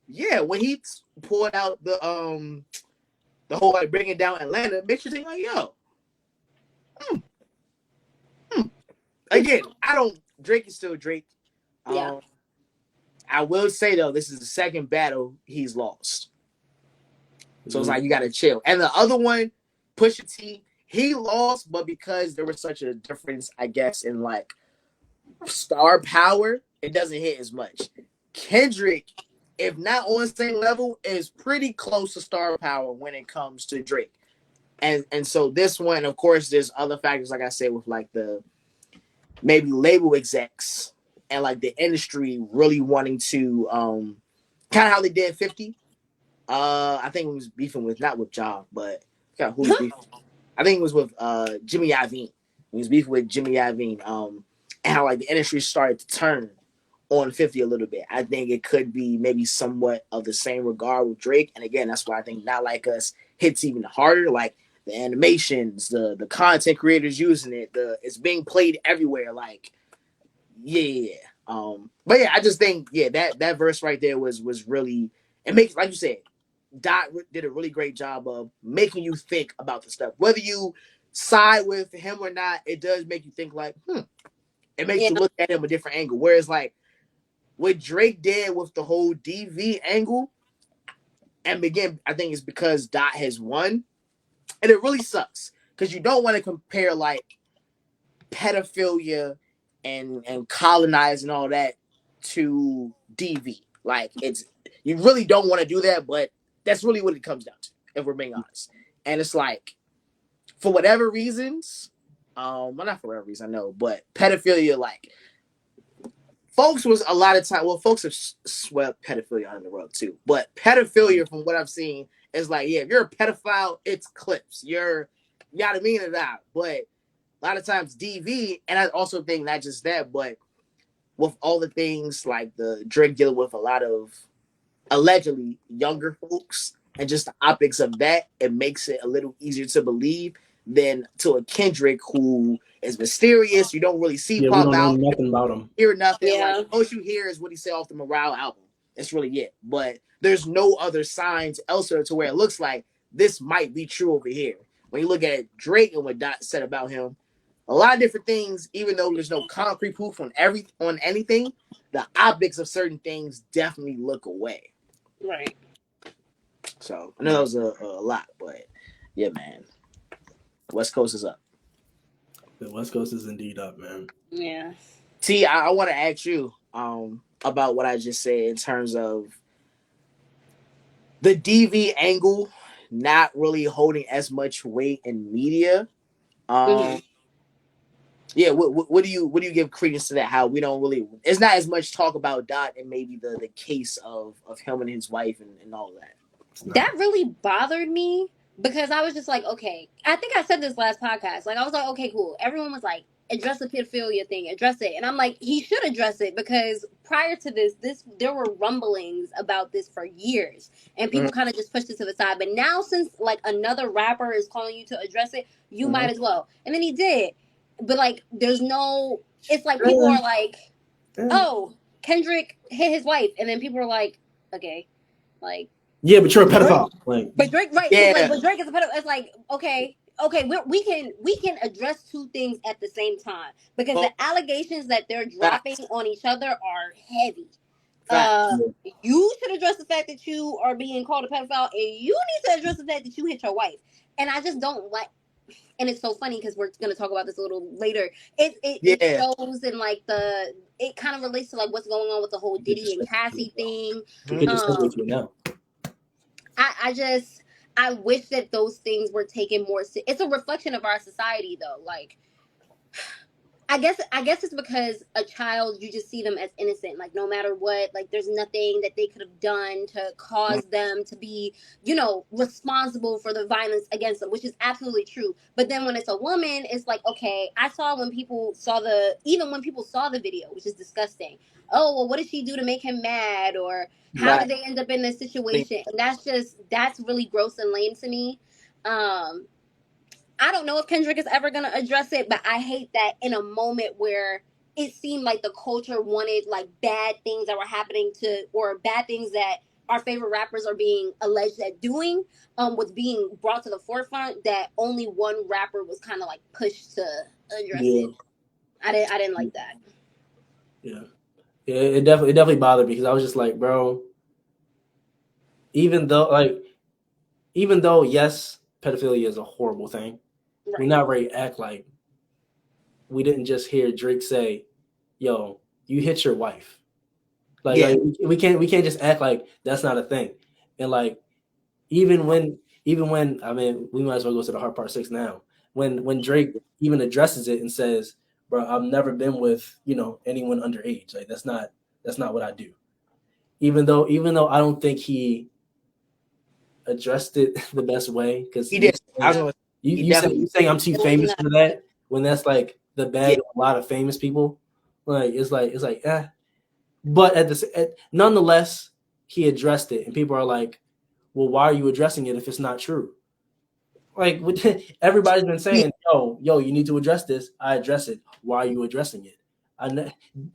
yeah, when he pulled out the whole like bringing down Atlanta, makes you think like, yo, again, Drake is still Drake. I will say though, this is the second battle he's lost. So it's like you gotta chill. And the other one, Pusha T, he lost, but because there was such a difference, I guess, in like star power, it doesn't hit as much. Kendrick, if not on the same level, is pretty close to star power when it comes to Drake. And so this one, of course, there's other factors, like I said, with like the maybe label execs and like the industry really wanting to kind of how they did 50. I think it was beefing with not with Ja, but who was beefing? I think it was with Jimmy Iovine. He was beefing with Jimmy Iovine. And how like the industry started to turn on 50 a little bit. I think it could be maybe somewhat of the same regard with Drake. And again, that's why I think Not Like Us hits even harder. Like the animations, the content creators using it, it's being played everywhere. Like, yeah. But yeah, I just think that verse right there was really, it makes, like you said, Dot did a really great job of making you think about the stuff. Whether you side with him or not, it does make you think like, It makes you look at him a different angle. Whereas like what Drake did with the whole DV angle, and again, I think it's because Dot has won, and it really sucks because you don't want to compare like pedophilia and colonize and all that to DV. Like you really don't want to do that, but that's really what it comes down to, if we're being honest. And it's like, for whatever reasons, well, not for whatever reason, I know, but pedophilia, like, folks was a lot of time. Well, folks have swept pedophilia under the rug too, but pedophilia, from what I've seen, is like, yeah, if you're a pedophile, it's clips. You gotta mean it out. But a lot of times DV, and I also think not just that, but with all the things like the Drake dealing with a lot of allegedly younger folks and just the optics of that, it makes it a little easier to believe than to a Kendrick who is mysterious. You don't really see pop out. We don't know nothing about him. Hear nothing. Yeah. Like, most you hear is what he said off the Morale album. That's really it. But there's no other signs elsewhere to where it looks like this might be true over here. When you look at Drake and what Dot said about him, a lot of different things, even though there's no concrete proof on anything, the optics of certain things definitely look away. Right. So I know that was a lot, but yeah, man. West Coast is up. The West Coast is indeed up, man. Yeah. T, I want to ask you about what I just said in terms of the DV angle not really holding as much weight in media. Yeah, what do you give credence to that? How we don't really, it's not as much talk about Dot and maybe the case of him and his wife and all that. That really bothered me because I was just like, okay, I think I said this last podcast. Like, I was like, okay, cool. Everyone was like, address the pedophilia thing, address it. And I'm like, he should address it because prior to this there were rumblings about this for years and people kind of just pushed it to the side. But now, since like another rapper is calling you to address it, you might as well. And then he did. But like, there's no, it's like people are like, oh, Kendrick hit his wife. And then people are like, okay, like, yeah, but you're a pedophile. Like, but Drake, right? Yeah. Like, but Drake is a pedophile. It's like, okay, we can address two things at the same time because the allegations that they're dropping on each other are heavy. You should address the fact that you are being called a pedophile, and you need to address the fact that you hit your wife. And I just don't like. And it's so funny because we're going to talk about this a little later. It shows in like it kind of relates to like what's going on with the whole Diddy and Cassie thing. I wish that those things were taken more. It's a reflection of our society, though. Like, I guess it's because a child, you just see them as innocent. Like, no matter what, like, there's nothing that they could have done to cause them to be, responsible for the violence against them, which is absolutely true. But then when it's a woman, it's like, okay, I saw when people saw the video, which is disgusting. Oh, well, what did she do to make him mad? Or how did they end up in this situation? And that's really gross and lame to me. I don't know if Kendrick is ever going to address it, but I hate that in a moment where it seemed like the culture wanted like bad things that were happening or bad things that our favorite rappers are being alleged at doing was being brought to the forefront, that only one rapper was kind of like pushed to address it. I didn't like that. Yeah. It definitely bothered me because I was just like, bro, even though yes, pedophilia is a horrible thing. Right. We're not ready to act like we didn't just hear Drake say yo, you hit your wife. Like we can't just act like that's not a thing. And like even when I mean, we might as well go to the hard part 6 now. When Drake even addresses it and says, bro, I've never been with, anyone underage. Like that's not what I do. Even though I don't think he addressed it the best way, because he did. You saying I'm too famous for that, when that's like the bag of a lot of famous people. Like it's like eh. But nonetheless, he addressed it, and people are like, well, why are you addressing it if it's not true? Like everybody's been saying, yo, you need to address this. I address it. Why are you addressing it?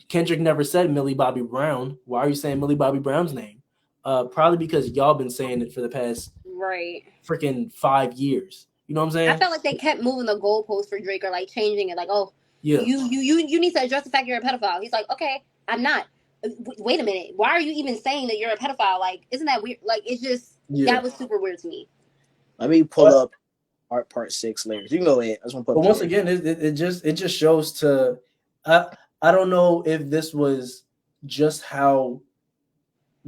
Kendrick never said Millie Bobby Brown. Why are you saying Millie Bobby Brown's name? Probably because y'all been saying it for the past freaking 5 years. You know what I'm saying? I felt like they kept moving the goalpost for Drake, or like changing it. Like, oh, yeah, you need to address the fact you're a pedophile. He's like, okay, I'm not. Wait a minute. Why are you even saying that you're a pedophile? Like, isn't that weird? Like, it's just that was super weird to me. Let me pull up part 6 lyrics. You can go ahead. I just want to put. But once again, it just shows to. I don't know if this was just how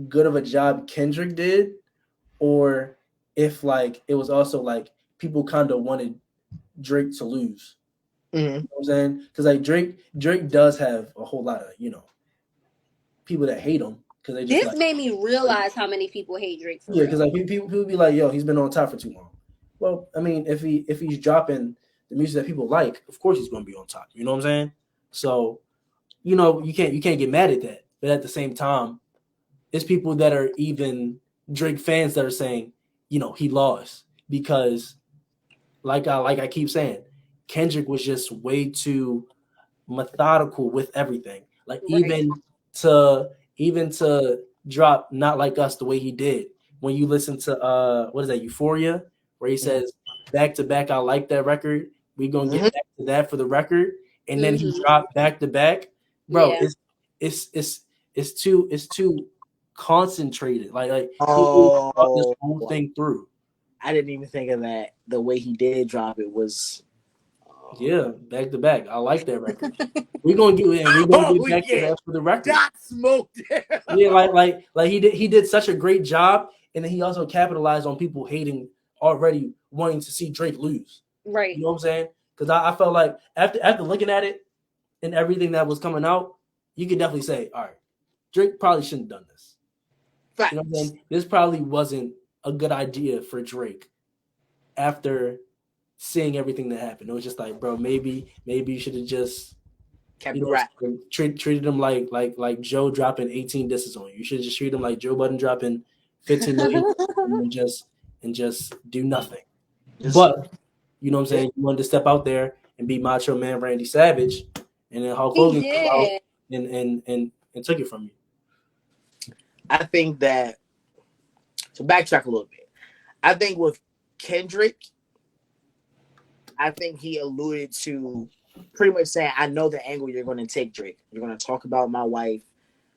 good of a job Kendrick did, or if like it was also like people kind of wanted Drake to lose. Mm-hmm. You know what I'm saying? Because like Drake does have a whole lot of people that hate him, because they just this made me realize how many people hate Drake. Yeah, because like people be like, yo, he's been on top for too long. Well, I mean, if he's dropping the music that people like, of course he's going to be on top. You know what I'm saying? So, you can't get mad at that. But at the same time, it's people that are even Drake fans that are saying, he lost, because like I keep saying, Kendrick was just way too methodical with everything. Like even to drop Not Like Us the way he did. When you listen to what is that, Euphoria, where he says back to back, I like that record. We gonna get back to that for the record, and then he dropped back to back, bro. Yeah. It's too concentrated. Like he brought this whole thing through. I didn't even think of that. The way he did drop it was back to back. I like that record. We're gonna get back to that for the record. Got smoked. Yeah, like he did such a great job, and then he also capitalized on people hating, already wanting to see Drake lose. Right. You know what I'm saying? Because I felt like after looking at it and everything that was coming out, you could definitely say, all right, Drake probably shouldn't have done this. Facts. You know what I'm saying? This probably wasn't a good idea for Drake after seeing everything that happened. It was just like, bro, maybe you should have just treated him like Joe dropping 18 disses on you. You should just treat him like Joe Budden dropping 15 million and just do nothing. But you know what I'm saying? You wanted to step out there and be Macho Man Randy Savage, and then Hulk Hogan came out and took it from you. I think that, to backtrack a little bit, I think with Kendrick, I think he alluded to pretty much saying, I know the angle you're going to take, Drake. You're going to talk about my wife.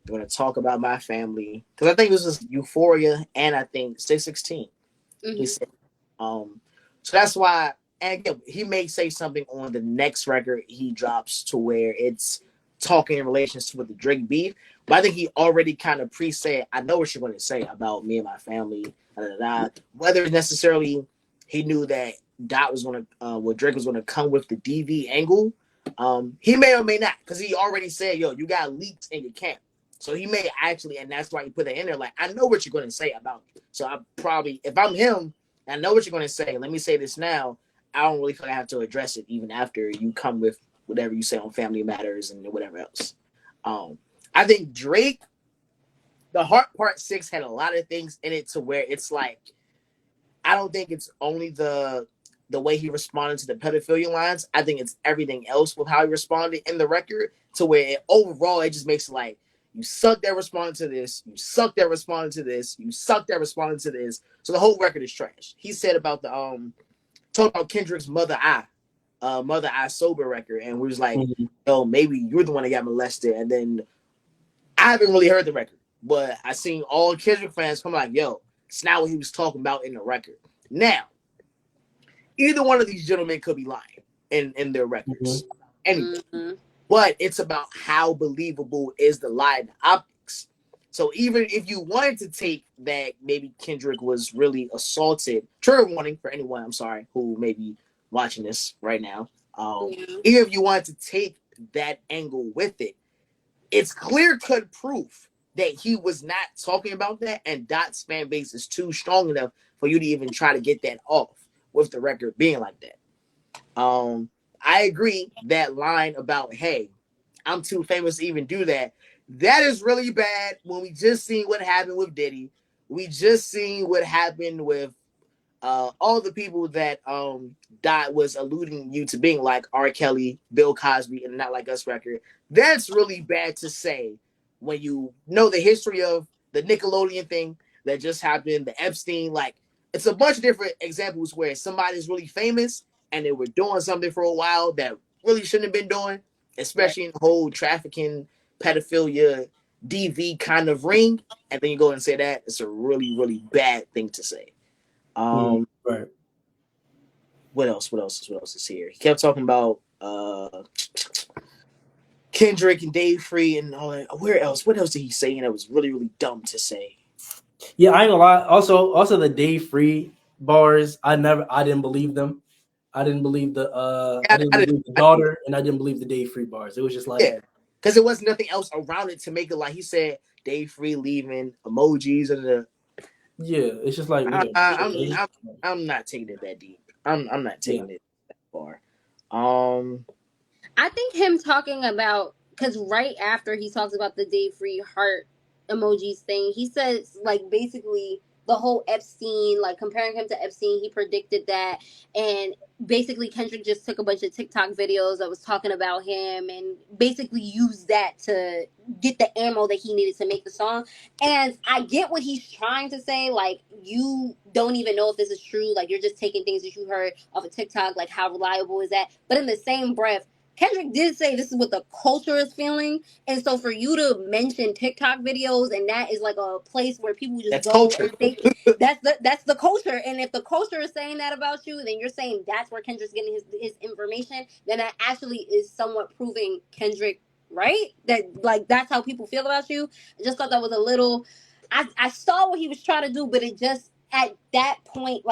You're going to talk about my family. Because I think this is Euphoria, and I think 616. Mm-hmm. He said, so that's why, and again, he may say something on the next record he drops to where it's talking in relation to with the Drake beef. But I think he already kind of pre-said, I know what you're going to say about me and my family. Whether necessarily he knew that Dot was going to, Drake was going to come with the DV angle. He may or may not, because he already said, yo, you got leaks in your camp. So he may actually, and that's why he put it in there, like, I know what you're going to say about me. So I probably, if I'm him, I know what you're going to say. Let me say this now. I don't really feel like I have to address it even after you come with whatever you say on Family Matters and whatever else. I think Drake, the Heart Part 6 had a lot of things in it to where it's like, I don't think it's only the way he responded to the pedophilia lines. I think it's everything else with how he responded in the record to where overall it just makes it like, you sucked at responding to this, you sucked at responding to this, you sucked at responding to this. So the whole record is trash. He said about the talking about Kendrick's Mother I Sober record, and we was like, yo, maybe you're the one that got molested. And then I haven't really heard the record, but I seen all Kendrick fans come like, yo, it's not what he was talking about in the record. Now, either one of these gentlemen could be lying in their records. Anyway, but it's about how believable is the lie in the optics. So even if you wanted to take that maybe Kendrick was really assaulted, trigger warning for anyone, I'm sorry, who may be watching this right now. Even if you wanted to take that angle with it, it's clear-cut proof that he was not talking about that, and Dot's fan base is too strong enough for you to even try to get that off with the record being like that. I agree that line about, hey, I'm too famous to even do that. That is really bad when we just seen what happened with Diddy. We just seen what happened with all the people that Dot was alluding you to being like R. Kelly, Bill Cosby, and Not Like Us record. That's really bad to say when you know the history of the Nickelodeon thing that just happened, the Epstein, like it's a bunch of different examples where somebody's really famous and they were doing something for a while that really shouldn't have been doing, especially in the whole trafficking, pedophilia, DV kind of ring. And then you go and say that, it's a really, really bad thing to say. Right. What else is here? He kept talking about Kendrick and Dave Free and all that. Where else? What else did he say? And it was really, really dumb to say. Yeah, I ain't gonna lie. Also the Dave Free bars, I didn't believe them. I didn't believe the I didn't believe the daughter, and I didn't believe the Dave Free bars. It was just like, because there was nothing else around it to make it like he said Dave Free leaving emojis and the. Yeah, it's just like I'm not taking it that deep. I'm not taking it that far. I think him talking about, because right after he talks about the Dave Free heart emojis thing, he says like basically the whole Epstein, like comparing him to Epstein, he predicted that, and basically Kendrick just took a bunch of TikTok videos that was talking about him and basically used that to get the ammo that he needed to make the song. And I get what he's trying to say, like you don't even know if this is true, like you're just taking things that you heard off of TikTok, like how reliable is that? But in the same breath, Kendrick did say this is what the culture is feeling, and so for you to mention TikTok videos and that is like a place where people just that's go culture. and that's the culture. And if the culture is saying that about you, then you're saying that's where Kendrick's getting his information. Then that actually is somewhat proving Kendrick right. That like that's how people feel about you. I just thought that was a little. I saw what he was trying to do, but it just at that point,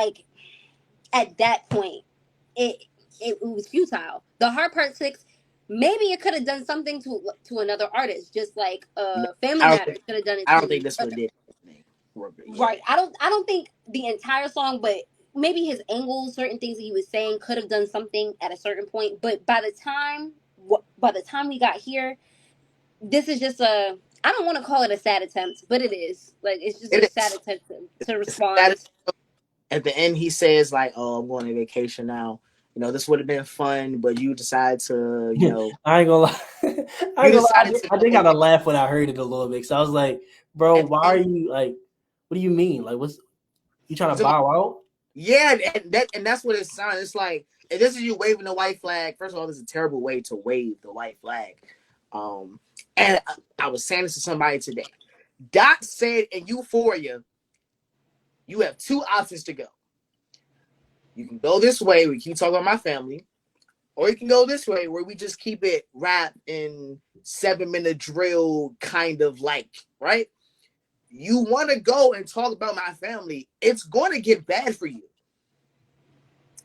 it was futile. The Hard Part 6, maybe it could have done something to another artist, just like Family Matters could have done it. I don't think this one did. Right. I don't think the entire song, but maybe his angles, certain things that he was saying could have done something at a certain point. But by the time we got here, this is just a. I don't want to call it a sad attempt, but it is. Like it's just a sad attempt to respond. At the end, he says like, "Oh, I'm going on vacation now. You know, this would have been fun, but you decide to, you know." I ain't gonna lie. I did kind of laugh when I heard it a little bit. So I was like, "Bro, why are you like? What do you mean? Like, what's you trying to bow out?" Yeah, and that's what it sounds. It's like if this is you waving the white flag. First of all, this is a terrible way to wave the white flag. And I was saying this to somebody today. Doc said in Euphoria, you have two options to go. You can go this way, we keep talking about my family, or you can go this way where we just keep it rap in 7-minute drill kind of like, right? You want to go and talk about my family, it's going to get bad for you.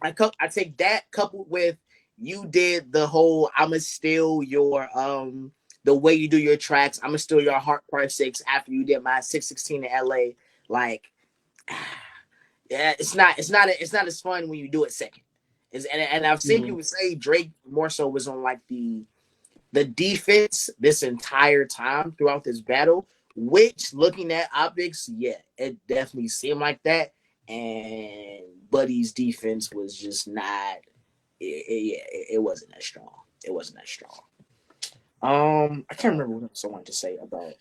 I take that coupled with you did the whole I'ma steal your the way you do your tracks, I'ma steal your Heart Part 6 after you did my 616 in LA. Like yeah, it's not as fun when you do it second. And I've seen people say Drake more so was on like the defense this entire time throughout this battle, which looking at optics, yeah, it definitely seemed like that. And Buddy's defense was just not. It wasn't that strong. It wasn't that strong. I can't remember what else I wanted to say about.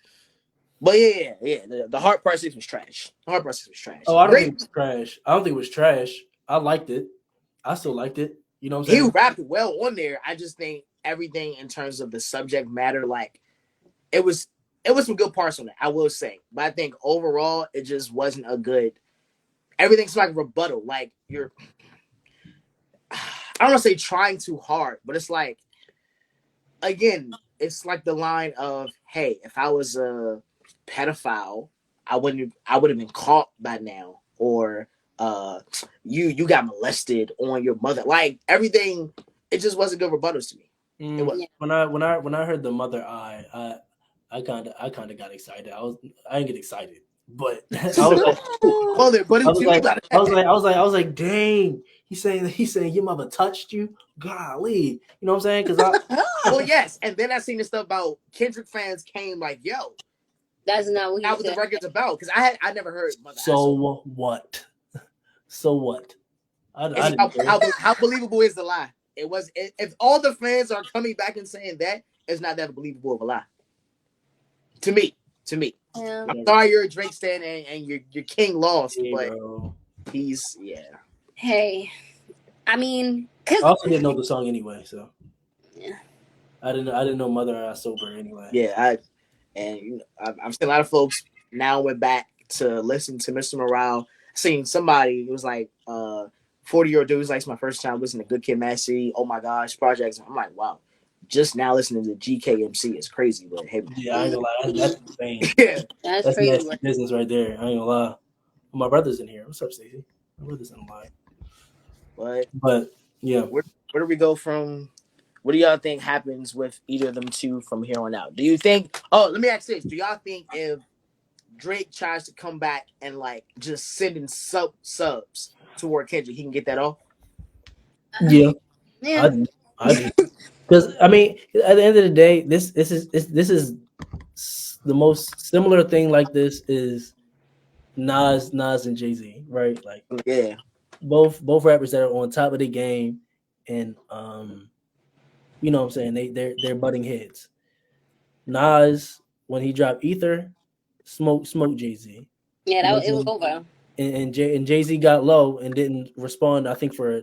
But yeah. The Heart Part 6 was trash. The Heart Part 6 was trash. Oh, I don't think it was trash. I don't think it was trash. I liked it. I still liked it. You know what I'm saying? He rapped well on there. I just think everything in terms of the subject matter, like it was some good parts on it, I will say. But I think overall it just wasn't a good. Everything's like a rebuttal. Like you're I don't want to say trying too hard, but it's like again, it's like the line of, hey, if I was a pedophile, I would have been caught by now, or you got molested on your mother. Like everything, it just wasn't good rebuttals to me. It was. When I heard the mother I kind of got excited. I didn't get excited, but I was like, I was like, dang. He's saying your mother touched you. Golly, you know what I'm saying? Because well, yes, and then I seen this stuff about Kendrick fans came like, yo, that's not what he said. The record's about. Because I never heard mother. So what? So what? How believable is the lie? It was if all the fans are coming back and saying that, it's not that believable of a lie. To me. Yeah. I'm sorry you're a Drake stan and your king lost, but he's Hey, I mean, I also didn't know the song anyway, so yeah, I didn't know Mother I Sober anyway. Yeah, I've seen a lot of folks now went back to listen to Mr. Morale. Seen somebody it was like 40-year-old dude was like, it's my first time listening to Good Kid, Mad City. Oh my gosh, projects. I'm like, wow. Just now listening to GKMC is crazy, but hey, yeah, I ain't gonna lie, that's insane. Yeah, that's crazy business right there. I ain't gonna lie. My brother's in here. What's up, Stacey? My brother's in line. But yeah, where do we go from? What do y'all think happens with either of them two from here on out? Do you think? Oh, let me ask this: do y'all think if Drake tries to come back and like just sending subs toward Kendrick, he can get that off? Yeah. I do. Because I mean, at the end of the day, this is the most similar thing like this is Nas and Jay-Z, right? Like, yeah, both rappers that are on top of the game, and you know what I'm saying, they're butting heads. Nas, when he dropped Ether, smoked Jay-Z. Yeah, it was over. And Jay-Z got low and didn't respond, I think, for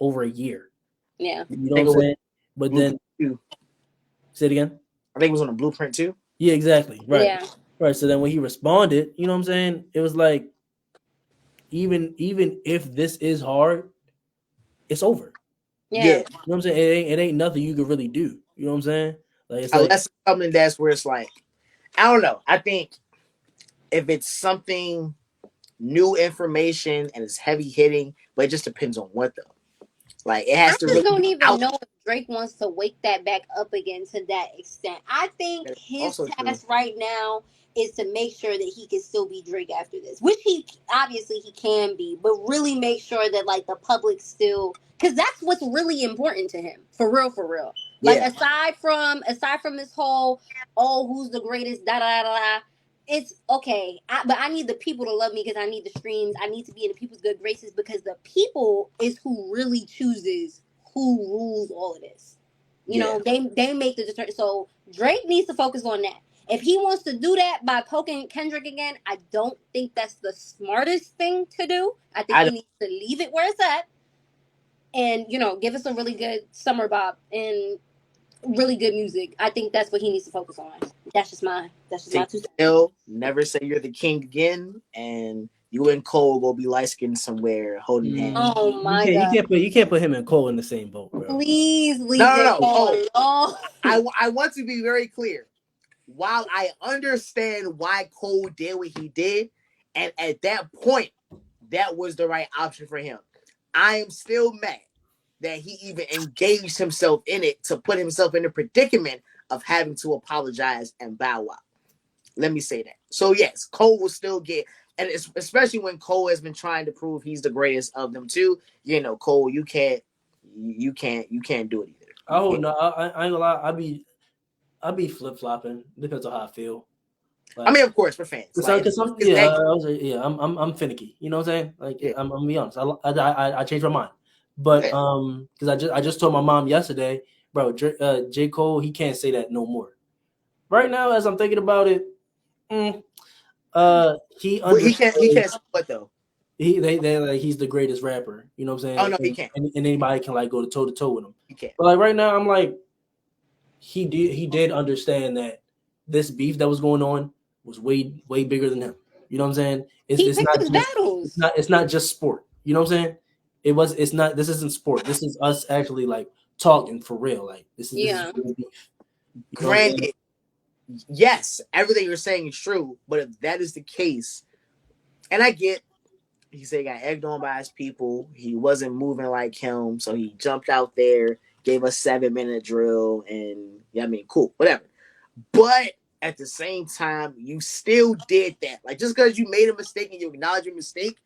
over a year. Yeah. You know what I'm saying? But then say it again. I think it was on a Blueprint too. Yeah, exactly. Right. Yeah. Right. So then when he responded, you know what I'm saying? It was like, even if this is hard, it's over. Yeah. You know what I'm saying? It ain't nothing you could really do. You know what I'm saying? Like, it's unless something that's where it's like, I don't know. I think if it's something new information and it's heavy hitting, but it just depends on what though. Like it has to. I don't even know if Drake wants to wake that back up again to that extent. I think his task right now is to make sure that he can still be Drake after this, which he obviously he can be, but really make sure that like the public still, because that's what's really important to him, for real. Like aside from this whole who's the greatest it's okay, but I need the people to love me because I need the streams. I need to be in the people's good graces because the people is who really chooses who rules all of this. You know, they make the determination. So Drake needs to focus on that. If he wants to do that by poking Kendrick again, I don't think that's the smartest thing to do. I think he needs to leave it where it's at and, you know, give us a really good summer bop and really good music. I think that's what he needs to focus on. That's just my 2 cents. Never say you're the king again, and you and Cole will be light skinned somewhere holding hands. Oh my god! You can't put him and Cole in the same boat, bro. Please leave Cole alone. I want to be very clear. While I understand why Cole did what he did, and at that point, that was the right option for him, I am still mad that he even engaged himself in it to put himself in the predicament of having to apologize and bow out. Let me say that. So yes, Cole will still get, and especially when Cole has been trying to prove he's the greatest of them too. You know, Cole, you can't do it either. Oh no, I ain't gonna lie. I'll be flip flopping. Depends on how I feel. Like, I mean, of course, for fans. I'm finicky. You know what I'm saying? Like, I'm gonna be honest. I changed my mind. But because I just told my mom yesterday, bro, J. Cole, he can't say that no more. Right now, as I'm thinking about it, he can't say what though. They like he's the greatest rapper. You know what I'm saying? Oh no, he can't. And anybody can like go toe to toe with him. He can't. But like right now, I'm like, he did understand that this beef that was going on was way bigger than him. You know what I'm saying? It's not just sport. You know what I'm saying? This isn't sport. This is us actually like talking for real. Like this is real beef. Granted, yes, everything you're saying is true, but if that is the case, and I get, he said he got egged on by his people, he wasn't moving like him, so he jumped out there, gave a 7-minute drill, and cool, whatever. But at the same time, you still did that. Like, just because you made a mistake and you acknowledge your mistake,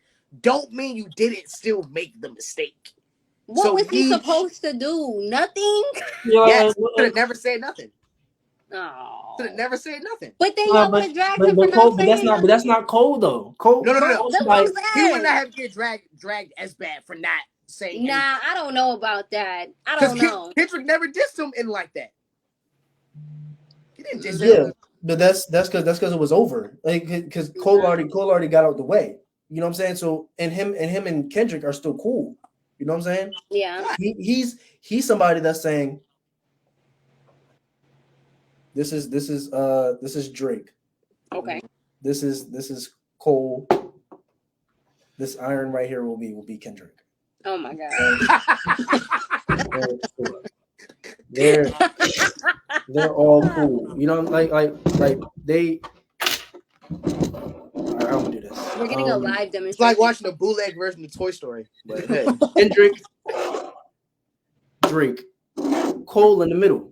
don't mean you didn't still make the mistake. What was he supposed to do? Nothing? Yes, could have never said nothing. Oh. Could have never said nothing. But then y'all would have dragged him for not saying nothing. But that's not Cole, though. Cole, no. That's what I'm saying. He would not have to get dragged as bad for not saying anything. I don't know about that. I don't know. Kendrick never dissed him in like that. He didn't diss him. Yeah, but that's because it was over. Like, because Cole already got out the way. You know what I'm saying? So and him and Kendrick are still cool. You know what I'm saying? Yeah. He's somebody that's saying this is Drake. Okay. This is Cole. This iron right here will be Kendrick. Oh my God. They're all cool. You know, like they. I'm gonna do this. We're getting a live demonstration. It's like watching a bootleg version of Toy Story. But hey. Kendrick, Drake, Cole in the middle.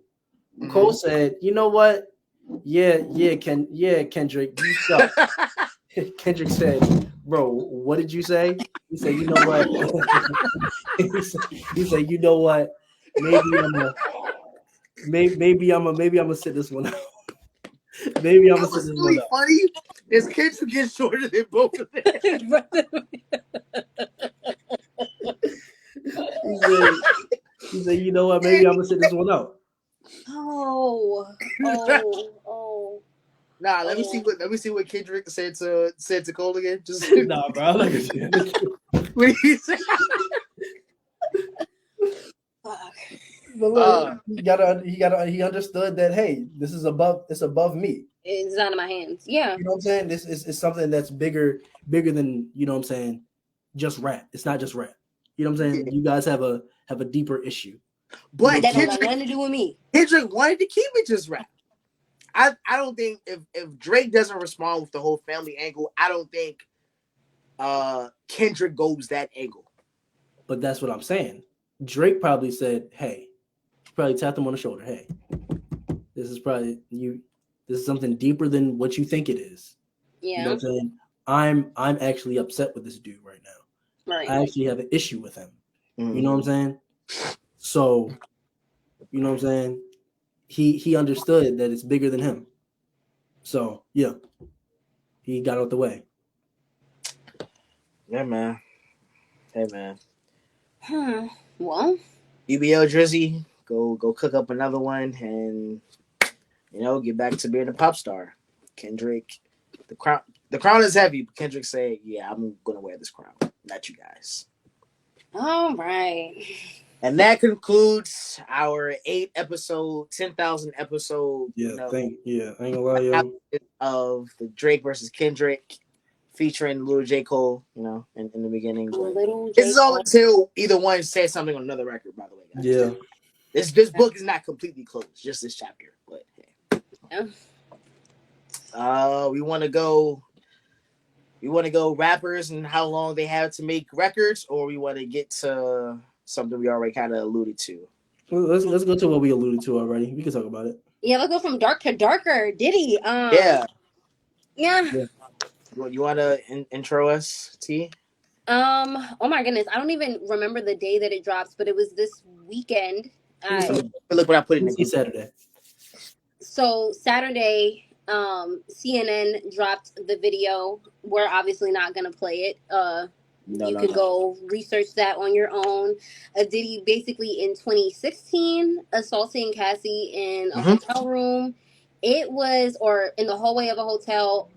Mm-hmm. Cole said, "You know what? Kendrick, you suck." Kendrick said, "Bro, what did you say?" He said, "You know what?" he said, "You know what? Maybe I'm gonna sit this one out." Maybe I'm gonna sit this one out. Funny is Kendrick gets shorter than both of them. He said, "You know what? Maybe I'm gonna sit this one out." Oh. Nah, let me see what Kendrick said to Cole again. Just nah, bro. I'm not gonna do that. What did he say? Fuck. But he understood that, hey, it's above me. It's out of my hands. Yeah. You know what I'm saying? This is something that's bigger than, you know what I'm saying, just rap. It's not just rap. You know what I'm saying? Yeah. You guys have a deeper issue. But that don't have nothing to do with me. Kendrick wanted to keep it just rap. I don't think if Drake doesn't respond with the whole family angle, I don't think Kendrick goes that angle. But that's what I'm saying. Drake probably said, hey, probably tapped him on the shoulder. Hey, this is something deeper than what you think it is. Yeah. You know what I'm saying? I'm actually upset with this dude right now. Right. I actually have an issue with him. Mm-hmm. You know what I'm saying? So, you know what I'm saying? He understood that it's bigger than him. So, yeah. He got out the way. Yeah, man. Hey, man. Well, UBL Drizzy, go cook up another one and, get back to being a pop star. Kendrick, the crown is heavy, but Kendrick said, yeah, I'm going to wear this crown, not you guys. All right. And that concludes our 8 episode, 10,000 episode. Yeah, I ain't gonna lie, yo. Of the Drake versus Kendrick featuring Little J. Cole, in the beginning. This is all until either one says something on another record, by the way, guys. Yeah. This book is not completely closed, just this chapter. But hey. Yeah. We want to go rappers and how long they have to make records, or we want to get to something we already kind of alluded to. Well, let's go to what we alluded to already. We can talk about it. Yeah, let's go from dark to darker. Diddy. Yeah. You want to intro us, T? Oh my goodness, I don't even remember the day that it drops, but it was this weekend. Look what I put in the Saturday. So Saturday, CNN dropped the video. We're obviously not gonna play it. You can go research that on your own. Diddy basically in 2016 assaulting Cassie in a hotel room. It was, or in the hallway of a hotel.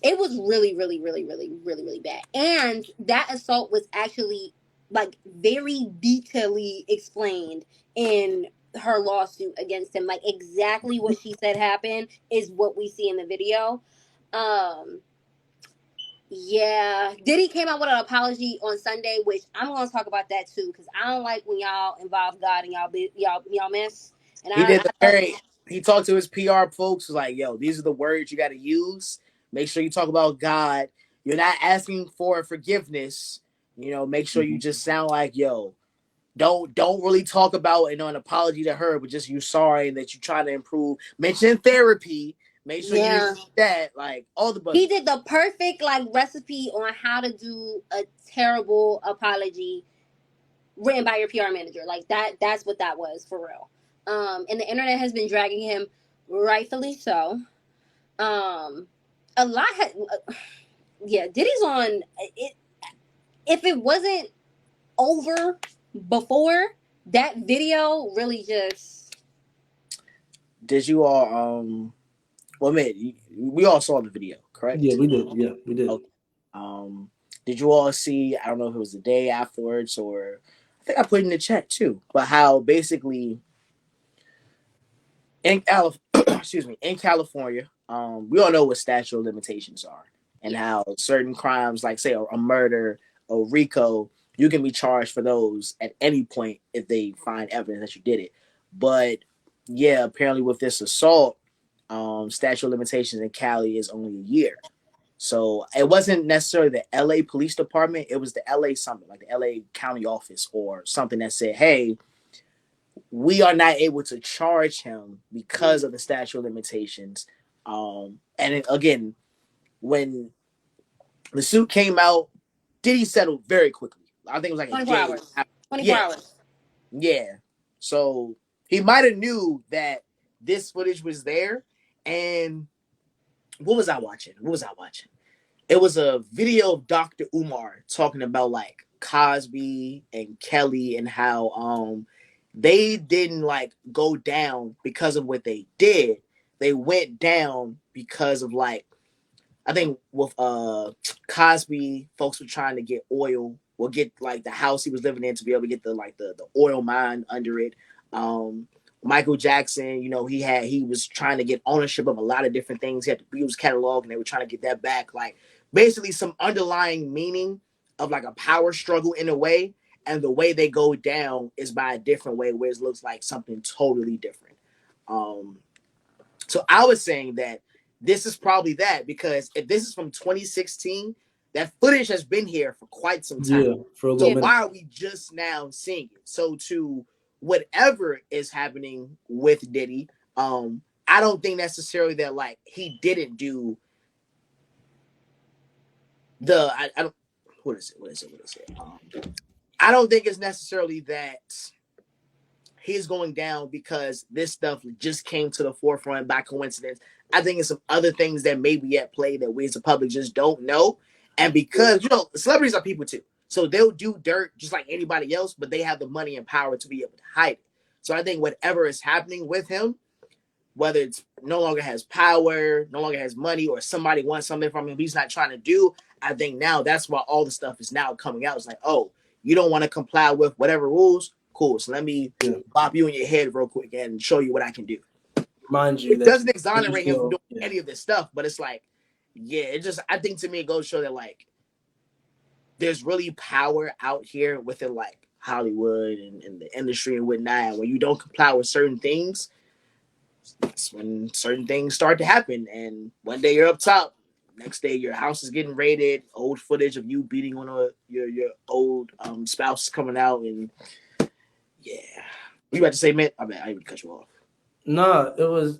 It was really, really, really, really, really, really bad. And that assault was actually like very detailedly explained in her lawsuit against him. Like exactly what she said happened is what we see in the video. Yeah, Diddy came out with an apology on Sunday, which I'm going to talk about that too, because I don't like when y'all involve God and y'all mess. And He did the very. He talked to his PR folks, was like, "Yo, these are the words you got to use. Make sure you talk about God. You're not asking for forgiveness. Make sure you just sound like, yo, don't really talk about an apology to her, but just you sorry and that you try to improve. Mention therapy. Make sure you use that, like all the buttons. He did the perfect recipe on how to do a terrible apology written by your PR manager. Like that's what that was for real. And the internet has been dragging him, rightfully so. A lot Diddy's on it. If it wasn't over before, that video really just. Did you all well, man, we all saw the video, correct? Yeah, we did. Yeah, we did. Okay. Did you all see, I don't know if it was the day afterwards or I think I put in the chat too, but how basically in California, we all know what statute of limitations are and how certain crimes, like say a murder or RICO, you can be charged for those at any point if they find evidence that you did it. But yeah, apparently with this assault, statute of limitations in Cali is only a year. So it wasn't necessarily the LA Police Department. It was the LA something, like the LA County Office or something that said, hey, we are not able to charge him because of the statute of limitations. Again, when the suit came out, Diddy settled very quickly. I think it was like 24 hours. 24 hours. Yeah. So he might have knew that this footage was there. And what was I watching? It was a video of Dr. Umar talking about like Cosby and Kelly and how they didn't like go down because of what they did. They went down because of like, I think with Cosby, folks were trying to get oil or get like the house he was living in to be able to get the oil mine under it. Michael Jackson, he was trying to get ownership of a lot of different things. He had to use catalog, and they were trying to get that back. Like basically some underlying meaning of like a power struggle in a way, and the way they go down is by a different way, where it looks like something totally different. So I was saying that this is probably that, because if this is from 2016, that footage has been here for quite some time. Yeah, for a little minute. Why are we just now seeing it? So to whatever is happening with Diddy, I don't think necessarily that like he didn't do I don't. What is it? I don't think it's necessarily that he's going down because this stuff just came to the forefront by coincidence. I think it's some other things that may be at play that we as the public just don't know. And because, celebrities are people too. So they'll do dirt just like anybody else, but they have the money and power to be able to hide it. So I think whatever is happening with him, whether it's no longer has power, no longer has money, or somebody wants something from him he's not trying to do, I think now that's why all the stuff is now coming out. It's like, oh, you don't want to comply with whatever rules? Cool. So let me bop you in your head real quick and show you what I can do. Mind you, it doesn't exonerate him from doing any of this stuff, but it's like, I think to me it goes to show that like there's really power out here within like Hollywood and the industry and whatnot. When you don't comply with certain things, that's when certain things start to happen. And one day you're up top, next day your house is getting raided, old footage of you beating on your old spouse coming out, and you about to say, man, I even cut you off. No, it was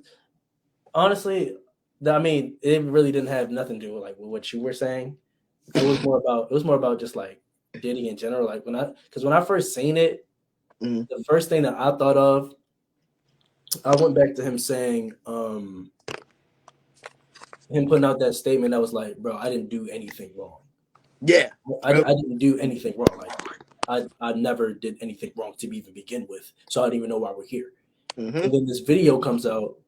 honestly, it really didn't have nothing to do with with what you were saying. It was more about just like Diddy in general. Like when I first seen it, the first thing that I thought of, I went back to him saying, him putting out that statement that was like, bro, I didn't do anything wrong. Yeah. I didn't do anything wrong. Like I never did anything wrong to even begin with. So I don't even know why we're here. And then this video comes out,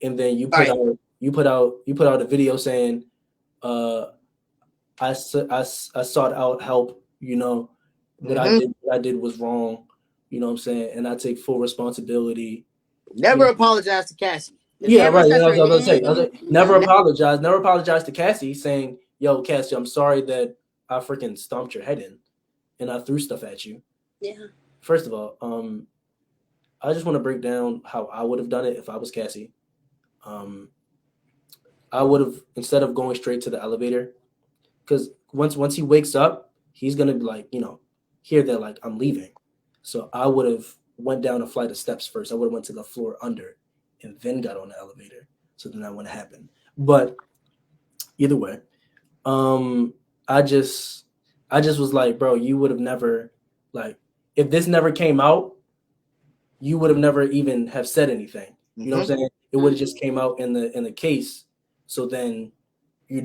and then you put out a video saying, I sought out help, what I did was wrong, you know what I'm saying? And I take full responsibility. Never apologize to Cassie. Yeah, right. I was going to say, never apologize to Cassie, saying, yo, Cassie, I'm sorry that I freaking stomped your head in and I threw stuff at you. Yeah. First of all, I just want to break down how I would have done it if I was Cassie. I would have, instead of going straight to the elevator, because once he wakes up, he's gonna be like, hear that like I'm leaving. So I would have went down a flight of steps first. I would have went to the floor under, and then got on the elevator. So then that wouldn't happen. But either way, I just was like, bro, you would have never, like, if this never came out, you would have never even have said anything. You know what I'm saying? It would have just came out in the case. So then, it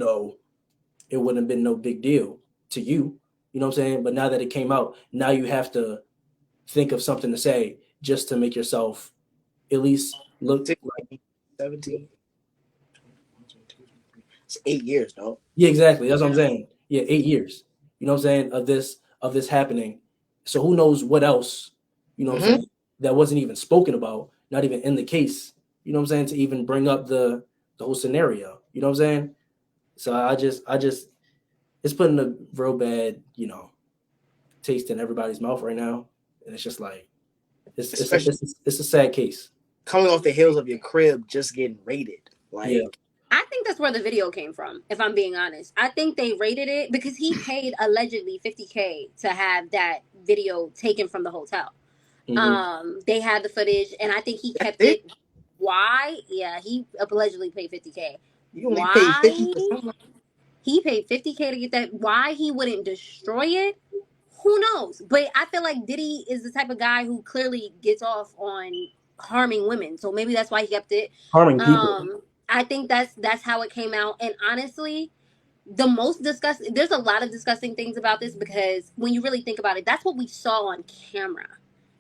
wouldn't have been no big deal to you. You know what I'm saying? But now that it came out, now you have to think of something to say just to make yourself at least look like 17. It's 8 years, though. Yeah, exactly. That's what I'm saying. Yeah, 8 years. You know what I'm saying? Of this happening. So who knows what else, what I'm saying, that wasn't even spoken about, not even in the case, you know what I'm saying, to even bring up the whole scenario. You know what I'm saying? So I just it's putting a real bad, taste in everybody's mouth right now. And it's just like it's a sad case. Coming off the heels of your crib just getting raided. Like, yeah. I think that's where the video came from, if I'm being honest. I think they rated it because he paid allegedly $50K to have that video taken from the hotel. They had the footage, and I think he kept it. Why? Yeah, he allegedly paid $50K. You only paid 50%. He paid $50K to get that. Why he wouldn't destroy it? Who knows? But I feel like Diddy is the type of guy who clearly gets off on harming women, so maybe that's why he kept it. Harming people. I think that's how it came out. And honestly, the most disgusting, there's a lot of disgusting things about this because when you really think about it, that's what we saw on camera.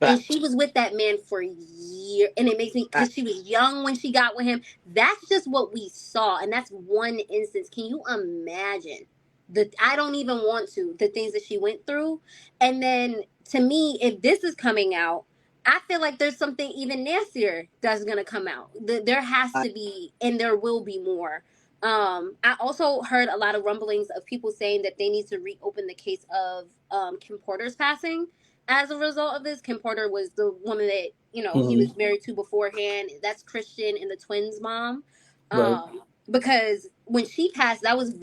And she was with that man for years. And it makes me, because she was young when she got with him. That's just what we saw. And that's one instance. Can you imagine? I don't even want to, the things that she went through. And then to me, if this is coming out, I feel like there's something even nastier that's going to come out. There has to be, and there will be more. I also heard a lot of rumblings of people saying that they need to reopen the case of Kim Porter's passing as a result of this. Kim Porter was the woman that, he was married to beforehand. That's Christian and the twins' mom. Right. Because when she passed, that was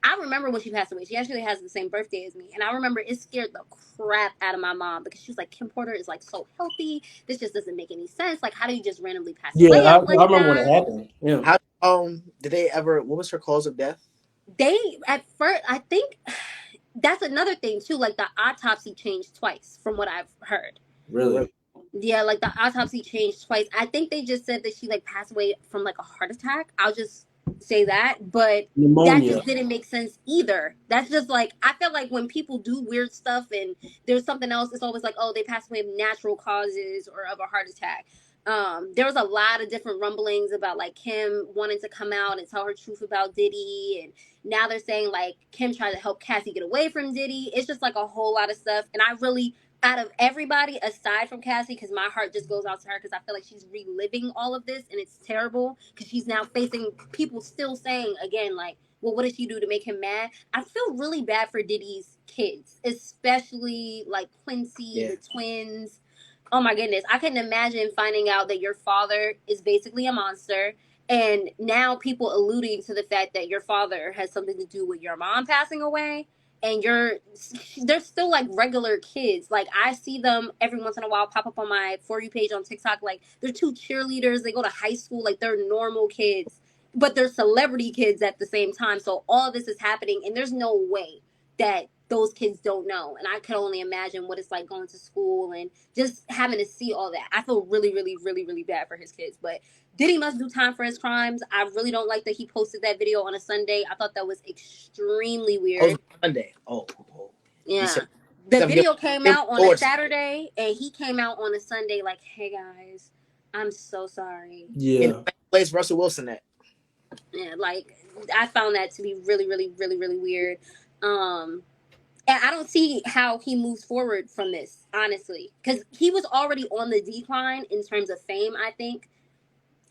I remember when she passed away. She actually has the same birthday as me. And I remember it scared the crap out of my mom because she was like, Kim Porter is like so healthy. This just doesn't make any sense. Like, how do you just randomly pass away? Yeah, I remember when it happened. Yeah. How did they ever, what was her cause of death? They, at first, I think that's another thing too. Like the autopsy changed twice from what I've heard. Really? Yeah, like the autopsy changed twice. I think they just said that she like passed away from like a heart attack. I'll just say that, but pneumonia. That just didn't make sense either. That's just like, I feel like when people do weird stuff and there's something else, it's always like, oh, they passed away of natural causes or of a heart attack. There was a lot of different rumblings about like Kim wanting to come out and tell her truth about Diddy, and now they're saying like Kim tried to help Cassie get away from Diddy. It's just like a whole lot of stuff, and I really, out of everybody aside from Cassie, because my heart just goes out to her because I feel like she's reliving all of this, and it's terrible because she's now facing people still saying again like, well, what did she do to make him mad? I feel really bad for Diddy's kids, especially like Quincy, the twins. Oh my goodness. I couldn't imagine finding out that your father is basically a monster. And now people alluding to the fact that your father has something to do with your mom passing away. And they're still like regular kids. Like I see them every once in a while pop up on my For You page on TikTok. Like they're 2 cheerleaders. They go to high school. Like they're normal kids, but they're celebrity kids at the same time. So all this is happening and there's no way that those kids don't know. And I could only imagine what it's like going to school and just having to see all that. I feel really, really, really, really bad for his kids. But Diddy must do time for his crimes. I really don't like that he posted that video on a Sunday. I thought that was extremely weird. Sunday. Oh. Yeah. The video came out on a Saturday, and he came out on a Sunday like, hey, guys, I'm so sorry. Yeah. Plays Russell Wilson at. Yeah, like, I found that to be really, really, really, really weird. And I don't see how he moves forward from this, honestly. Because he was already on the decline in terms of fame, I think.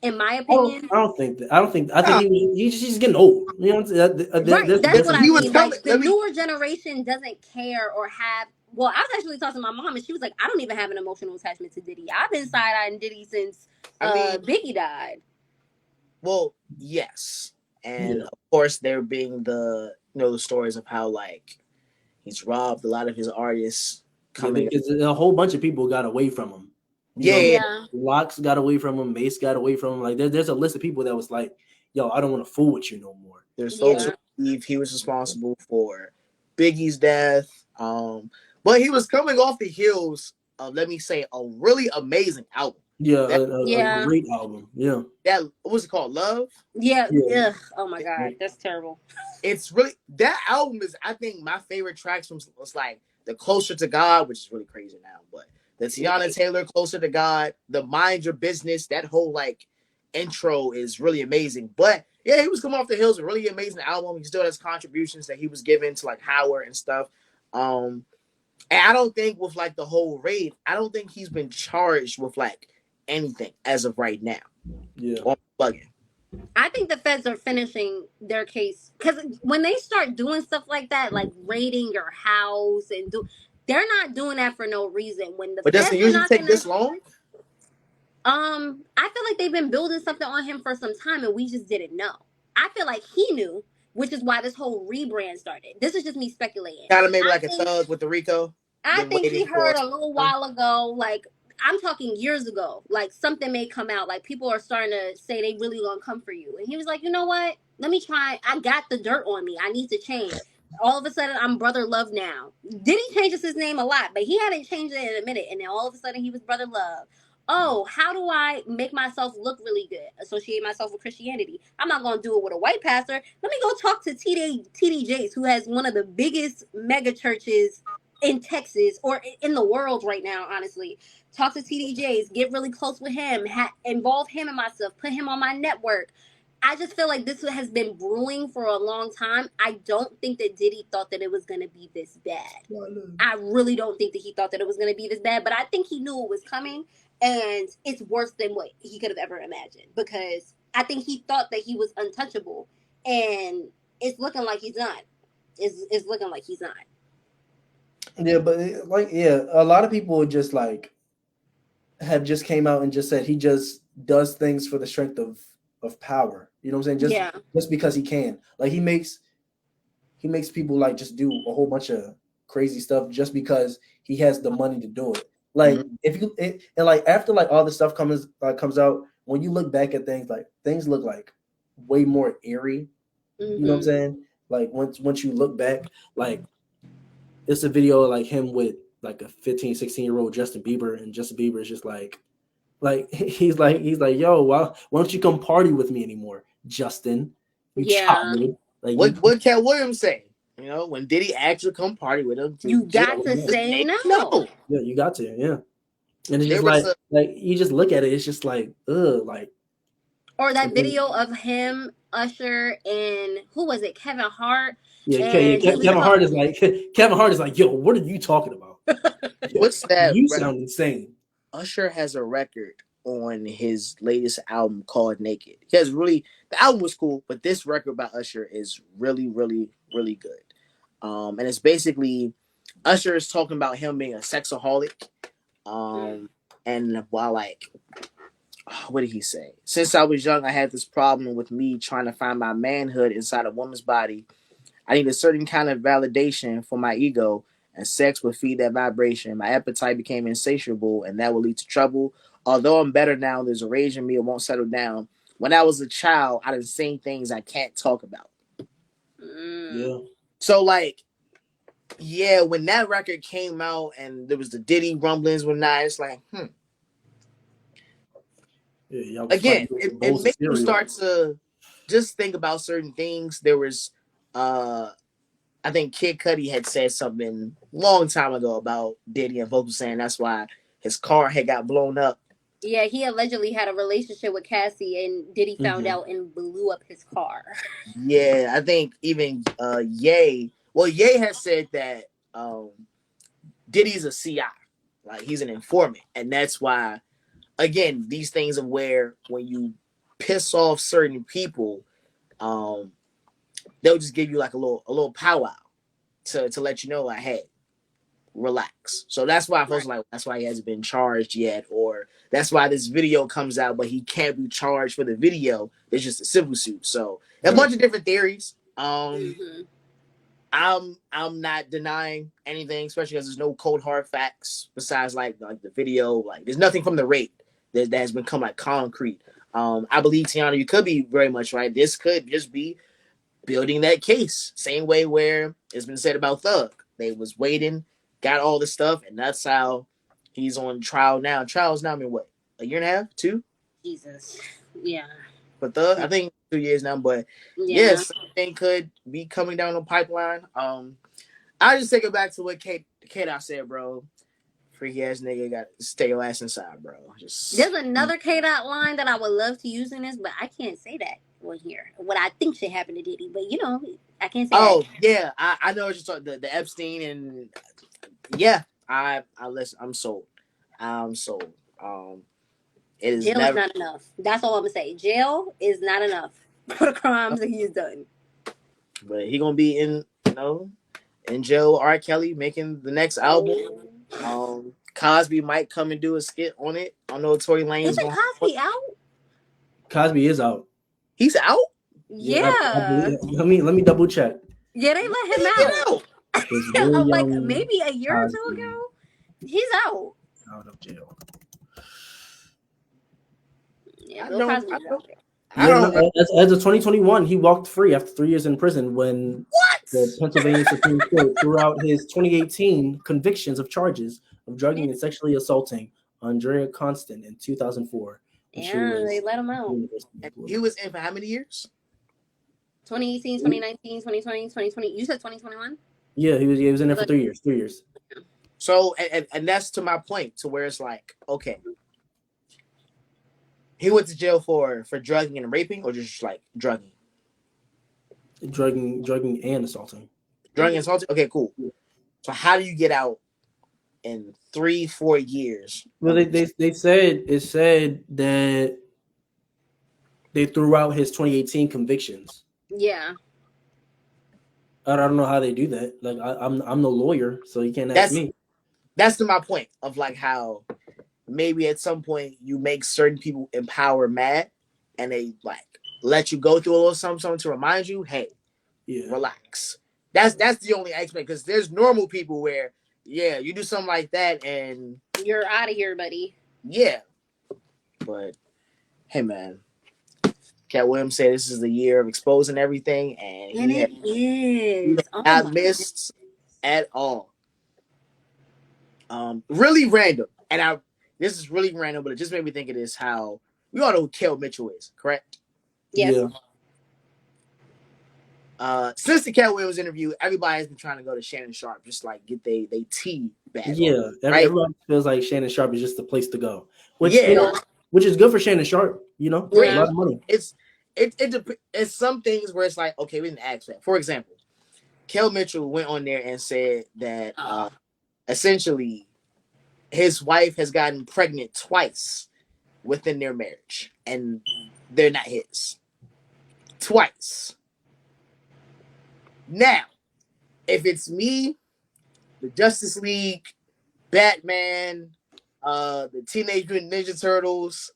in my opinion. I don't think that. I think he's just getting old. You know what I'm saying? Right, that's what I mean. Like the newer newer generation doesn't care or have. Well, I was actually talking to my mom, and she was like, "I don't even have an emotional attachment to Diddy. I've been side-eyeing Diddy since Biggie died." Well, yes, and of course there being the the stories of how like he's robbed a lot of his artists. Because a whole bunch of people got away from him. Locks got away from him. Mace got away from him. Like there's a list of people that was like, "Yo, I don't want to fool with you no more." There's folks who believe he was responsible for Biggie's death, but he was coming off the heels of, let me say, a really amazing album. A great album. Yeah. That, what's it called? Love? Yeah. Oh my God, that's terrible. It's really, that album is, I think, my favorite tracks from was like the Closer to God, which is really crazy now, but the Tiana Taylor Closer to God, the Mind Your Business, that whole like intro is really amazing. But yeah, he was coming off the heels of a really amazing album. He still has contributions that he was giving to like Howard and stuff. And I don't think with like the whole raid, I don't think he's been charged with like anything as of right now. Yeah. Or bugging. I think the feds are finishing their case because when they start doing stuff like that, like raiding your house they're not doing that for no reason. When the but does it usually take this long? I feel like they've been building something on him for some time and we just didn't know. I feel like he knew, which is why this whole rebrand started. This is just me speculating. Kind of maybe like a thug with the Rico. I think he heard a little while ago, like I'm talking years ago, like something may come out, like people are starting to say they really gonna come for you. And he was like, you know what? Let me try. I got the dirt on me. I need to change. All of a sudden, I'm Brother Love now. Diddy changes his name a lot, but he hadn't changed it in a minute. And then all of a sudden, he was Brother Love. Oh, how do I make myself look really good? Associate myself with Christianity. I'm not going to do it with a white pastor. Let me go talk to TD Jakes, who has one of the biggest mega churches in Texas or in the world right now, honestly. Talk to TD Jakes, get really close with him, involve him in myself, put him on my network. I just feel like this has been brewing for a long time. I don't think that Diddy thought that it was going to be this bad. I really don't think that he thought that it was going to be this bad, but I think he knew it was coming, and it's worse than what he could have ever imagined because I think he thought that he was untouchable, and it's looking like he's not. It's looking like he's not. Yeah, but a lot of people just like have just came out and just said he just does things for the strength of power. You know what I'm saying? Just because he can. Like he makes people like just do a whole bunch of crazy stuff just because he has the money to do it. Like and like after like all the stuff comes out, when you look back at things, like things look like way more eerie. You know what I'm saying? Like once you look back, like it's a video of like him with like a 15, 16-year-old Justin Bieber, and Justin Bieber is just like he's like, yo, why don't you come party with me anymore, Justin? Child. Like what Cat Williams say? You know, when Diddy actually come party with him, you got to say no. Yeah, you got to, yeah. And it's just like you just look at it, it's just like, like. Or that video of him, Usher, and who was it? Kevin Hart. Yeah, Kevin Hart is like, yo, what are you talking about? What's that? You sound insane. Usher has a record on his latest album called Naked. He has the album was cool, but this record by Usher is really, really, really good. And it's basically Usher is talking about him being a sexaholic. And while like, what did he say? Since I was young, I had this problem with me trying to find my manhood inside a woman's body. I need a certain kind of validation for my ego, and sex would feed that vibration. My appetite became insatiable, and that would lead to trouble. Although I'm better now, there's a rage in me. It won't settle down. When I was a child, I done seen things I can't talk about. Yeah. So, like, yeah, when that record came out and there was the Diddy rumblings when it's like, Yeah, again, it makes you start to just think about certain things. There was, I think Kid Cudi had said something a long time ago about Diddy, and folks were saying that's why his car had got blown up. Yeah, he allegedly had a relationship with Cassie, and Diddy found out and blew up his car. Yeah, I think even Ye has said that Diddy's a CI, like he's an informant, and that's why, again, these things of where when you piss off certain people, they'll just give you like a little powwow to let you know, like, hey, relax. So that's why I was like, that's why he hasn't been charged yet, or that's why this video comes out, but he can't be charged for the video. It's just a civil suit. So a bunch of different theories. I'm not denying anything, especially because there's no cold hard facts besides like the video. Like there's nothing from the rape that has become like concrete. I believe, Tiana, you could be very much right. This could just be building that case, same way where it's been said about Thug. They was waiting, got all the stuff, and that's how he's on trial now. Trial's now been what, a year and a half, 2? Jesus, yeah. For Thug, I think 2 years now. But yes, something could be coming down the pipeline. I just take it back to what Kate I said, bro. Freaky ass nigga got to stay your ass inside, bro. There's another K-Dot line that I would love to use in this, but I can't say that on here. What I think should happen to Diddy, but I can't say that. Oh, yeah. I know what you're talking, the Epstein, and yeah, I listen, I'm sold. It is jail is not enough. That's all I'm gonna say. Jail is not enough for the crimes that he's done. But he gonna be in jail. R. Kelly making the next album. Cosby might come and do a skit on it. I know Tory Lanez. Isn't Cosby out? Cosby is out. He's out? Yeah. Let me double check. Yeah, they let him out. Like maybe a year or two ago. He's out. Out of jail. Yeah, Bill Cosby's out there. As of 2021, he walked free after 3 years in prison when the Pennsylvania Supreme Court threw out his 2018 convictions of charges of drugging and sexually assaulting Andrea Constant in 2004. Yeah, they let him out. He was in for how many years? 2018, 2019, 2020, 2020. You said 2021? Yeah, he was in there for 3 years. 3 years. So, and that's to my point, to where it's like, okay, he went to jail for drugging and raping, or just like drugging? Drugging and assaulting. Drugging and assaulting? Okay, cool. So how do you get out in 3-4 years? Well, they said that they threw out his 2018 convictions. Yeah. I don't know how they do that. Like I'm no lawyer, so you can't ask me. That's to my point of like how maybe at some point you make certain people in power mad, and they like let you go through a little something to remind you, hey, relax. That's the only aspect, because there's normal people where you do something like that and you're out of here, buddy. Yeah, but hey, man. Cat Williams said this is the year of exposing everything, and it is. He not missed at all. Really random, and this is really random, but it just made me think of this. How we all know who Kel Mitchell is, correct? Yes. Yeah. Since the Cat Williams interview, everybody has been trying to go to Shannon Sharpe, just like get they tea back. Yeah, right? Everyone feels like Shannon Sharpe is just the place to go. Which is good for Shannon Sharpe, a lot of money. It's some things where it's like, okay, we didn't ask that. For example, Kel Mitchell went on there and said that essentially his wife has gotten pregnant twice within their marriage, and they're not his. Twice. Now, if it's me, the Justice League, Batman, the Teenage Mutant Ninja Turtles,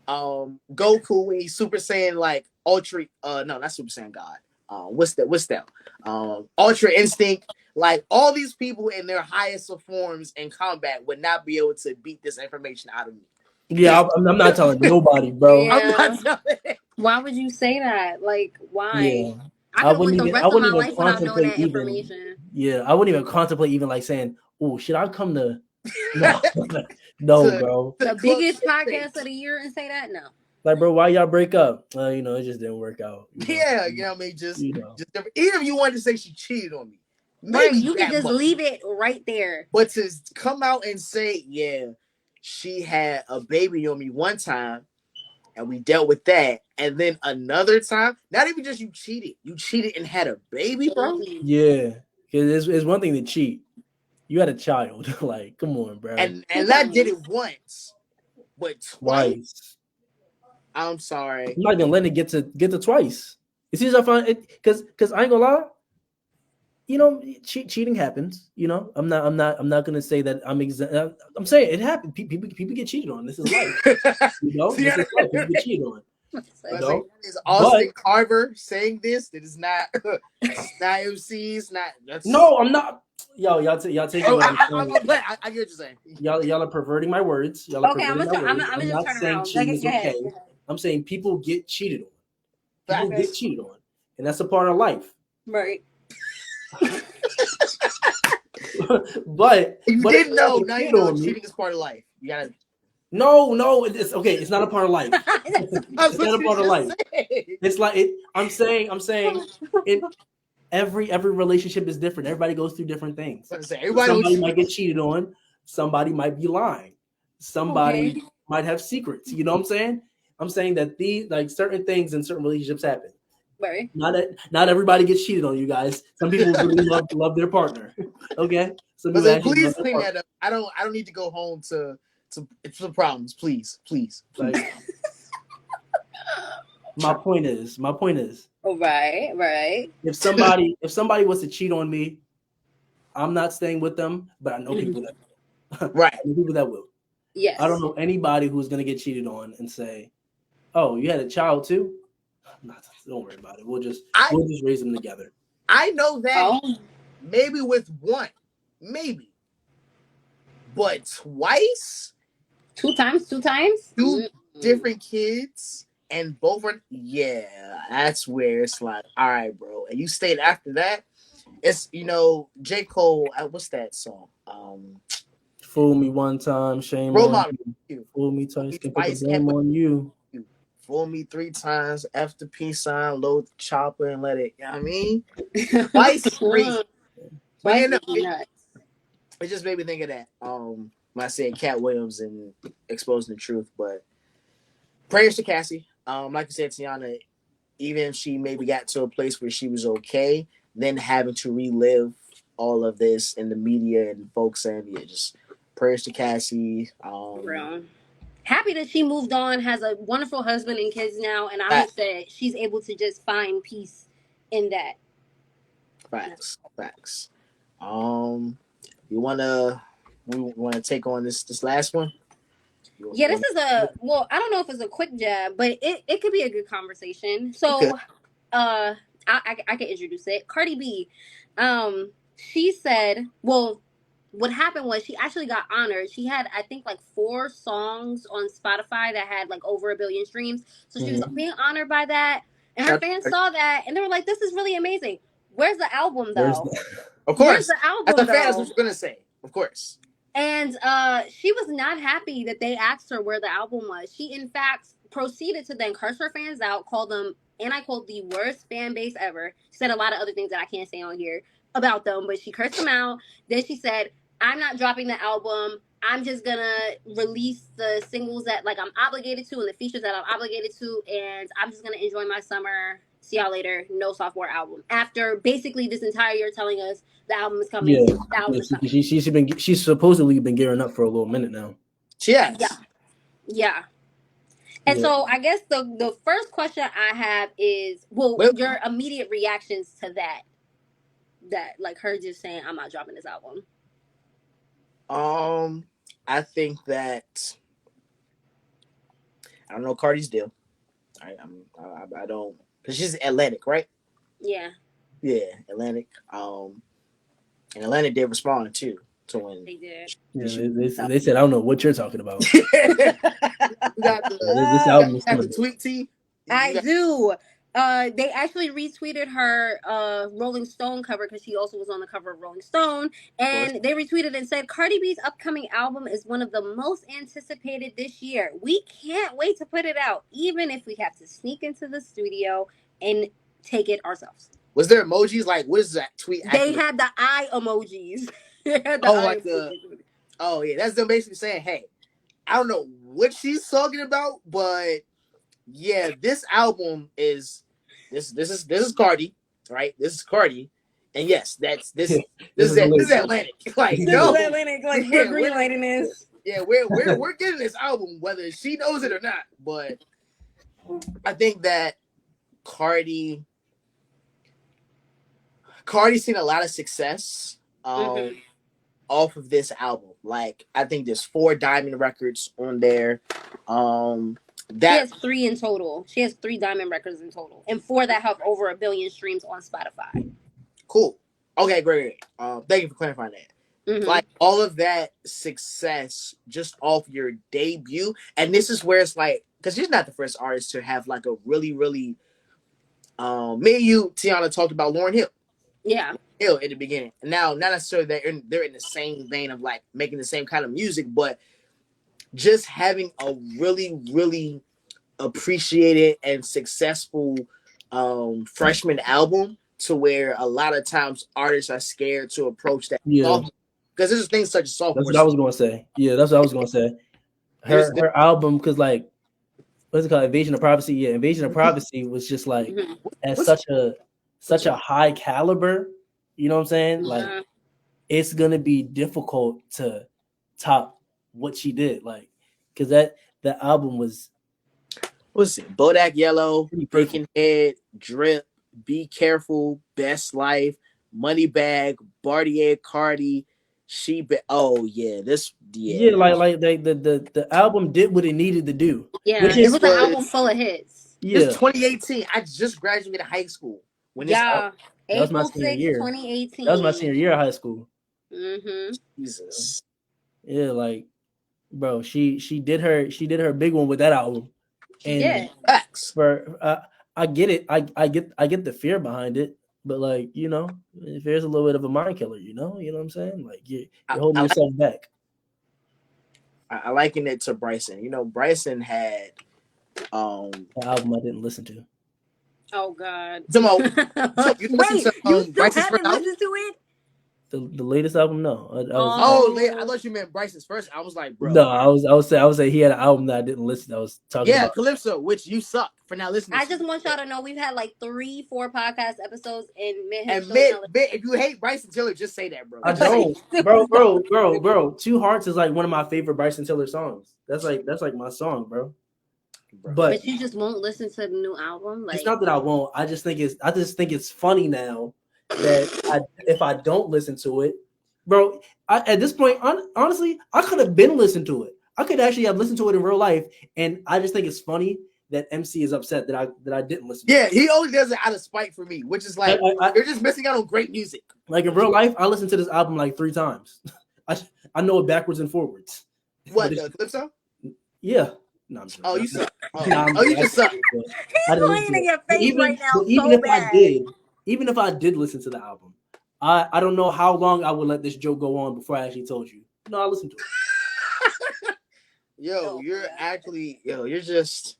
Goku when he's Super Saiyan like Ultra, no, not Super Saiyan God. What's that? Ultra Instinct. Like all these people in their highest of forms in combat would not be able to beat this information out of me. Yeah, I'm not telling nobody, bro. Yeah. I'm not telling. Why would you say that? Like, why? Yeah. I wouldn't even without knowing that information. Yeah, I wouldn't even contemplate even like saying, "Oh, should I come to?" No, bro. The biggest podcast of the year and say that? No. Like, bro, why y'all break up? It just didn't work out. Yeah, you know what I mean? Just even if you wanted to say she cheated on me, maybe you could just leave it right there. But to come out and say, she had a baby on me one time, and we dealt with that, and then another time, not even just you cheated and had a baby, bro. Yeah, because it's one thing to cheat. You had a child, like, come on, bro. And that did it once, but twice. I'm sorry. I'm not gonna let it get to twice. As soon as I find it, because I ain't gonna lie, you know, cheating happens. You know, I'm not gonna say that I'm exempt. I'm saying it happened. People get cheated on. This is life. You know, this is life. People get cheated on. You know? Is Austin Carver saying this? That is not. It's not MCs. Not. No, I'm not. Y'all take it. I get what you're saying. Y'all are perverting my words. Okay, I'm not saying cheating is okay. I'm saying people get cheated on. People get cheated on, and that's a part of life. Right. but you didn't know. Now you know cheating is part of life. You gotta. No, it's okay. It's not a part of life. It's not a part of life. It's like I'm saying. Every relationship is different. Everybody goes through different things. Somebody might get cheated on. Somebody might be lying. Somebody might have secrets. You know what I'm saying? I'm saying that certain things in certain relationships happen. Right. Not everybody gets cheated on, you guys. Some people really love their partner. Okay. Please clean that up. I don't need to go home to some problems. Please. Like, my point is. Right. If somebody was to cheat on me, I'm not staying with them, but I know people that right. I know people that will. Yes. I don't know anybody who's gonna get cheated on and say, "Oh, you had a child too." Don't worry about it. We'll just raise them together. I know that maybe with one, but twice, two times, two different kids, and both are that's where it's like, all right, bro. And you stayed after that. It's J. Cole. What's that song? Fool me one time, shame on you. Fool me twice, can put the blame on you. Fool me 3 times, F the peace sign, load the chopper, and let it. You know what I mean? Twice crazy. But it just made me think of that. When I said Cat Williams and exposing the truth, but prayers to Cassie. Like you said, Tiana, even if she maybe got to a place where she was okay, then having to relive all of this in the media and folks saying, just prayers to Cassie. Happy that she moved on, has a wonderful husband and kids now, and I hope that she's able to just find peace in that. Facts. We want to take on this last one. This is I don't know if it's a quick jab, but it could be a good conversation. So, I can introduce it. Cardi B, she said, what happened was she actually got honored. She had, I think, like 4 songs on Spotify that had like over 1 billion streams. So she was being honored by that. And her fans saw that and they were like, this is really amazing. Where's the album though? Of course. Where's the album? That's the fans was going to say. Of course. And she was not happy that they asked her where the album was. She, in fact, proceeded to then curse her fans out, call them, and I quote, the worst fan base ever. She said a lot of other things that I can't say on here about them, but she cursed them out. Then she said, I'm not dropping the album. I'm just going to release the singles that I'm obligated to and the features that I'm obligated to, and I'm just going to enjoy my summer. See y'all later. No sophomore album. After basically this entire year telling us the album is coming. She's supposedly been gearing up for a little minute now. She has. Yeah. And so I guess the first question I have is, your immediate reactions to that like her just saying, I'm not dropping this album. I think that I don't know Cardi's deal. I don't, because she's Atlantic, right? Yeah, Atlantic. And Atlantic did respond too to when they did. They said, I don't know what you're talking about. This album is the tweet tea. I do. They actually retweeted her Rolling Stone cover because she also was on the cover of Rolling Stone, and they retweeted and said, Cardi B's upcoming album is one of the most anticipated this year. We can't wait to put it out, even if we have to sneak into the studio and take it ourselves. Was there emojis? Like, what is that tweet? They had the eye emojis. That's them basically saying, hey, I don't know what she's talking about, but yeah, this album is this is Cardi, right? This is Cardi, and yes, this is Atlantic. Like, this is Atlantic, like where Greenlighting is. Yeah, we're getting this album whether she knows it or not. But I think that Cardi's seen a lot of success off of this album. Like, I think there's 4 diamond records on there. She has 3 in total. She has 3 diamond records in total, and 4 that have over 1 billion streams on Spotify. Cool. Okay, great. Thank you for clarifying that. Like, all of that success just off your debut, and this is where it's like, because she's not the first artist to have like a really, really. Me and you, Tiana, talked about Lauryn Hill. Yeah. Hill in the beginning. Now, not necessarily they're in the same vein of like making the same kind of music, but just having a really, really appreciated and successful freshman album, to where a lot of times artists are scared to approach that. Yeah. Because there's things such as sophomore. That's what I was going to say. Yeah, that's what I was going to say. Her album, because like, what's it called? Invasion of Privacy. Yeah, Invasion of Privacy was just like at such a high caliber. You know what I'm saying? Like, it's gonna be difficult to top what she did. Like, because that album was. What's it? Bodak Yellow, Breaking Head, Drip, Be Careful, Best Life, Moneybag, Bartier Cardi. Like the album did what it needed to do. Yeah, it was an album full of hits. Yeah, it's 2018. I just graduated high school when this. That was my senior year. 2018. That was my senior year of high school. Jesus. Yeah, like, bro, she did her big one with that album. And I get it. I get the fear behind it. But, like, you know, there's a little bit of a mind killer, you know what I'm saying? Like, you're holding yourself back. I liken it to Bryson. You know, Bryson had the album I didn't listen to. Oh God! You haven't listened to it? The latest album, no. I thought you meant Bryce's first. I was like, bro. No, I was say he had an album that I didn't listen to. I was talking about Calypso, which you suck for not listening. I just want y'all to know we've had like 3-4 podcast episodes, and if you hate Bryson Tiller, just say that, bro. I don't, bro. Two Hearts is like one of my favorite Bryson Tiller songs. That's like my song, bro. But you just won't listen to the new album. Like, it's not that I won't. I just think it's funny now that if I don't listen to it, bro. At this point, honestly, I could have been listened to it. I could actually have listened to it in real life, and I just think it's funny that MC is upset that I didn't listen. Yeah, he only does it out of spite for me, which is like you're just missing out on great music. Like, in real life, I listened to this album like 3 times. I know it backwards and forwards. What, the Calypso? Yeah. No, I'm oh, you suck. You just suck. He's laying in your face right now. Even if I did listen to the album, I don't know how long I would let this joke go on before I actually told you. No, I listened to it. You're just.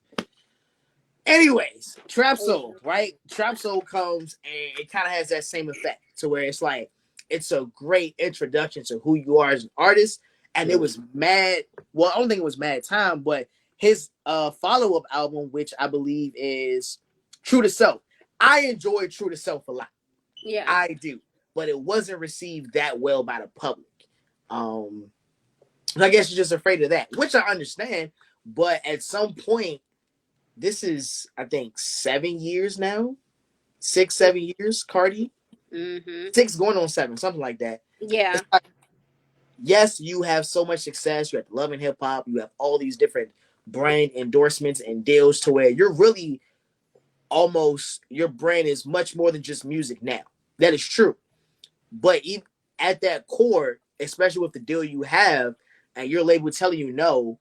Anyways, Trap Soul, right? Trap Soul comes and it kind of has that same effect, to where it's like it's a great introduction to who you are as an artist. And it was mad. Well, I don't think it was mad time, but his follow-up album, which I believe is True to Self. I enjoy True to Self a lot. Yeah, I do, but it wasn't received that well by the public. I guess you're just afraid of that, which I understand. But at some point, this is, I think, 7 years now, 6-7 years. Cardi, 6 going on 7, something like that. Yeah. Yes, you have so much success. You have Love and Hip Hop. You have all these different brand endorsements and deals, to where you're really your brand is much more than just music now. That is true. But even at that core, especially with the deal you have and your label telling you no,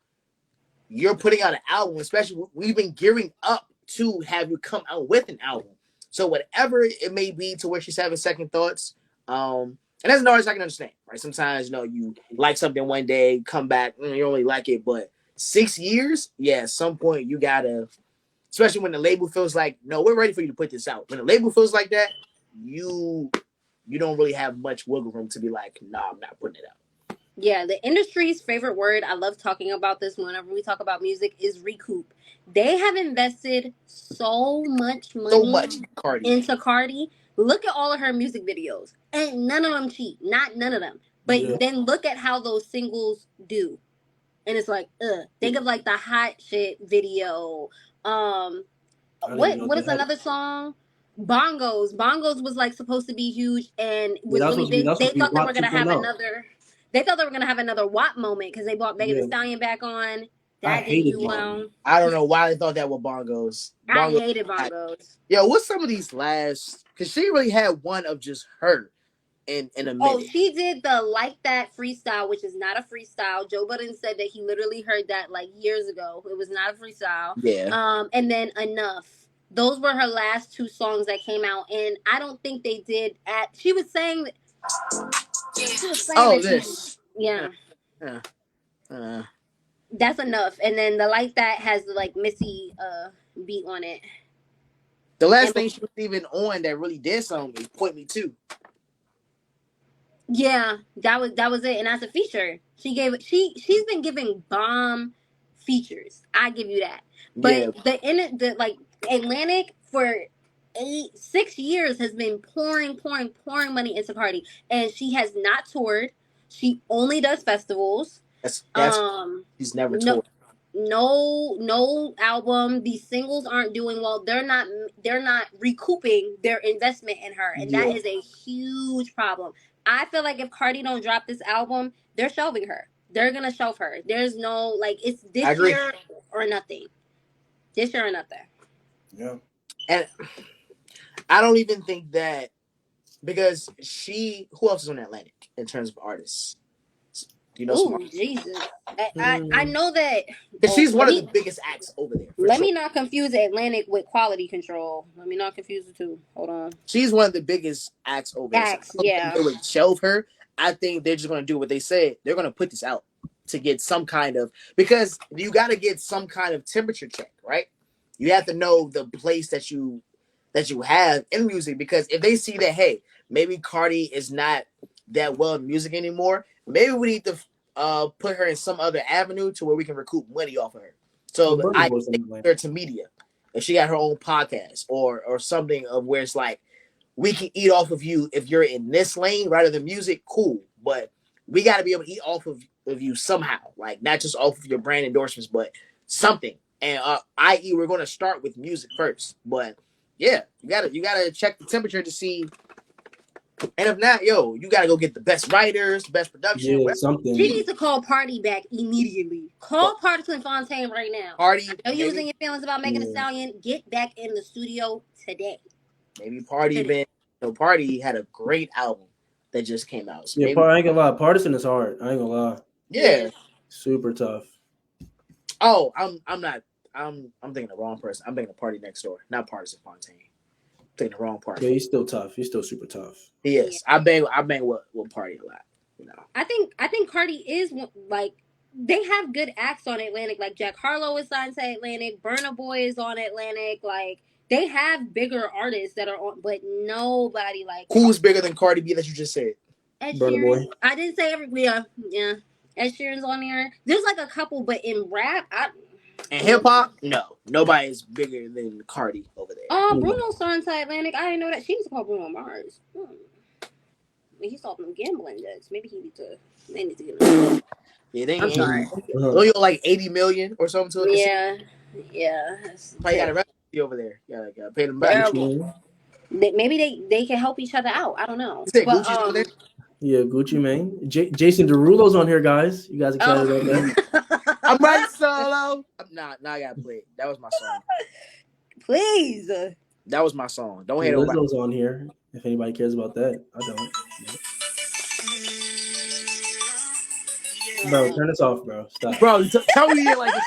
you're putting out an album, especially we've been gearing up to have you come out with an album. So whatever it may be, to where she's having second thoughts, and as an artist, I can understand, right? Sometimes, you like something one day, come back, you don't really like it, but 6 years, at some point you gotta, especially when the label feels like, no, we're ready for you to put this out. When the label feels like that, you don't really have much wiggle room to be like, nah, I'm not putting it out. Yeah, the industry's favorite word, I love talking about this whenever we talk about music, is recoup. They have invested so much money into Cardi. Look at all of her music videos. And none of them cheap. Not none of them. But then look at how those singles do. And it's like, think of like the Hot Shit video, What is another song? Bongos. Bongos was like supposed to be huge and was really big. They thought they were gonna have another. They thought they were gonna have another WAP moment because they brought Megan Thee Stallion back on. That didn't do well. I don't know why they thought that were Bongos. I hated Bongos. Yo, what's some of these last? Because she really had one of just her in a minute. Oh, she did the Like That freestyle, which is not a freestyle. Joe Budden said that he literally heard that like years ago. It was not a freestyle. Yeah. And then Enough. Those were her last 2 songs that came out, and I don't think they did. She was saying that. This. Yeah. That's Enough, and then the Like That has the like Missy beat on it. The last thing she was even on that really did something is Point Me To. Yeah, that was it, and that's a feature. She's been giving bomb features. I give you that. But the like Atlantic for 6 years has been pouring money into Cardi, and she has not toured. She only does festivals. That's she's never toured. No album. These singles aren't doing well. They're not recouping their investment in her, and that is a huge problem. I feel like if Cardi don't drop this album, they're shelving her. They're gonna shelve her. There's no like it's this year or nothing. This year or nothing. Yeah. And I don't even think that because who else is on Atlantic in terms of artists? Do you know? Oh Jesus! I know that she's one of the biggest acts over there. Let me not confuse Atlantic with Quality Control. Let me not confuse the two. Hold on. She's one of the biggest acts over there. Yeah. They would shelve her. I think they're just going to do what they said. They're going to put this out to get some kind of, because you got to get some kind of temperature check, right? You have to know the place that you have in music, because if they see that, hey, maybe Cardi is not that well in music anymore, maybe we need to put her in some other avenue to where we can recoup money off of her. So I take her to media. If she got her own podcast or something of where it's like, we can eat off of you if you're in this lane rather than music, cool. But we got to be able to eat off of you somehow, like not just off of your brand endorsements, but something. And i.e., we're going to start with music first. But yeah, you gotta check the temperature to see. And if not, you gotta go get the best writers, the best production. Yeah, something. She needs to call Party back immediately. Call Party Fontaine right now. Party. I know you was in your feelings about Megan Thee Stallion. Get back in the studio today. Maybe Party Party had a great album that just came out. So I ain't gonna lie. Partisan is hard. I ain't gonna lie. Yeah. Super tough. Oh, I'm thinking the wrong person. I'm thinking of Party Next Door, not Partisan Fontaine. I'm thinking the wrong Party. Yeah, he's still tough. He's still super tough. He is. I bang with Party a lot. You know. I think Cardi is like, they have good acts on Atlantic. Like Jack Harlow is signed to Atlantic. Burna Boy is on Atlantic. Like they have bigger artists that are on, but nobody like. Who's bigger than Cardi B that you just said? Ed Sheeran. I didn't say yeah. Ed Sheeran's on there. There's like a couple, but in rap, and hip hop, no, nobody's bigger than Cardi over there. Bruno's signed to Atlantic. I didn't know that. She needs to call Bruno Mars. He saw them gambling debts. Maybe they need to get him. Yeah, I'm sorry. They owe like 80 million or something to it. Yeah. Probably got a recipe over there. You gotta pay them back. Maybe they can help each other out. I don't know. But, over there? Yeah, Gucci Mane. Jason Derulo's on here, guys. You guys excited about that? I'm right solo. Nah, I gotta play it. That was my song. Please. That was my song. Don't hate on Lizzo's on here. If anybody cares about that, I don't. Bro, turn this off, bro. Stop. Bro, tell me you didn't like the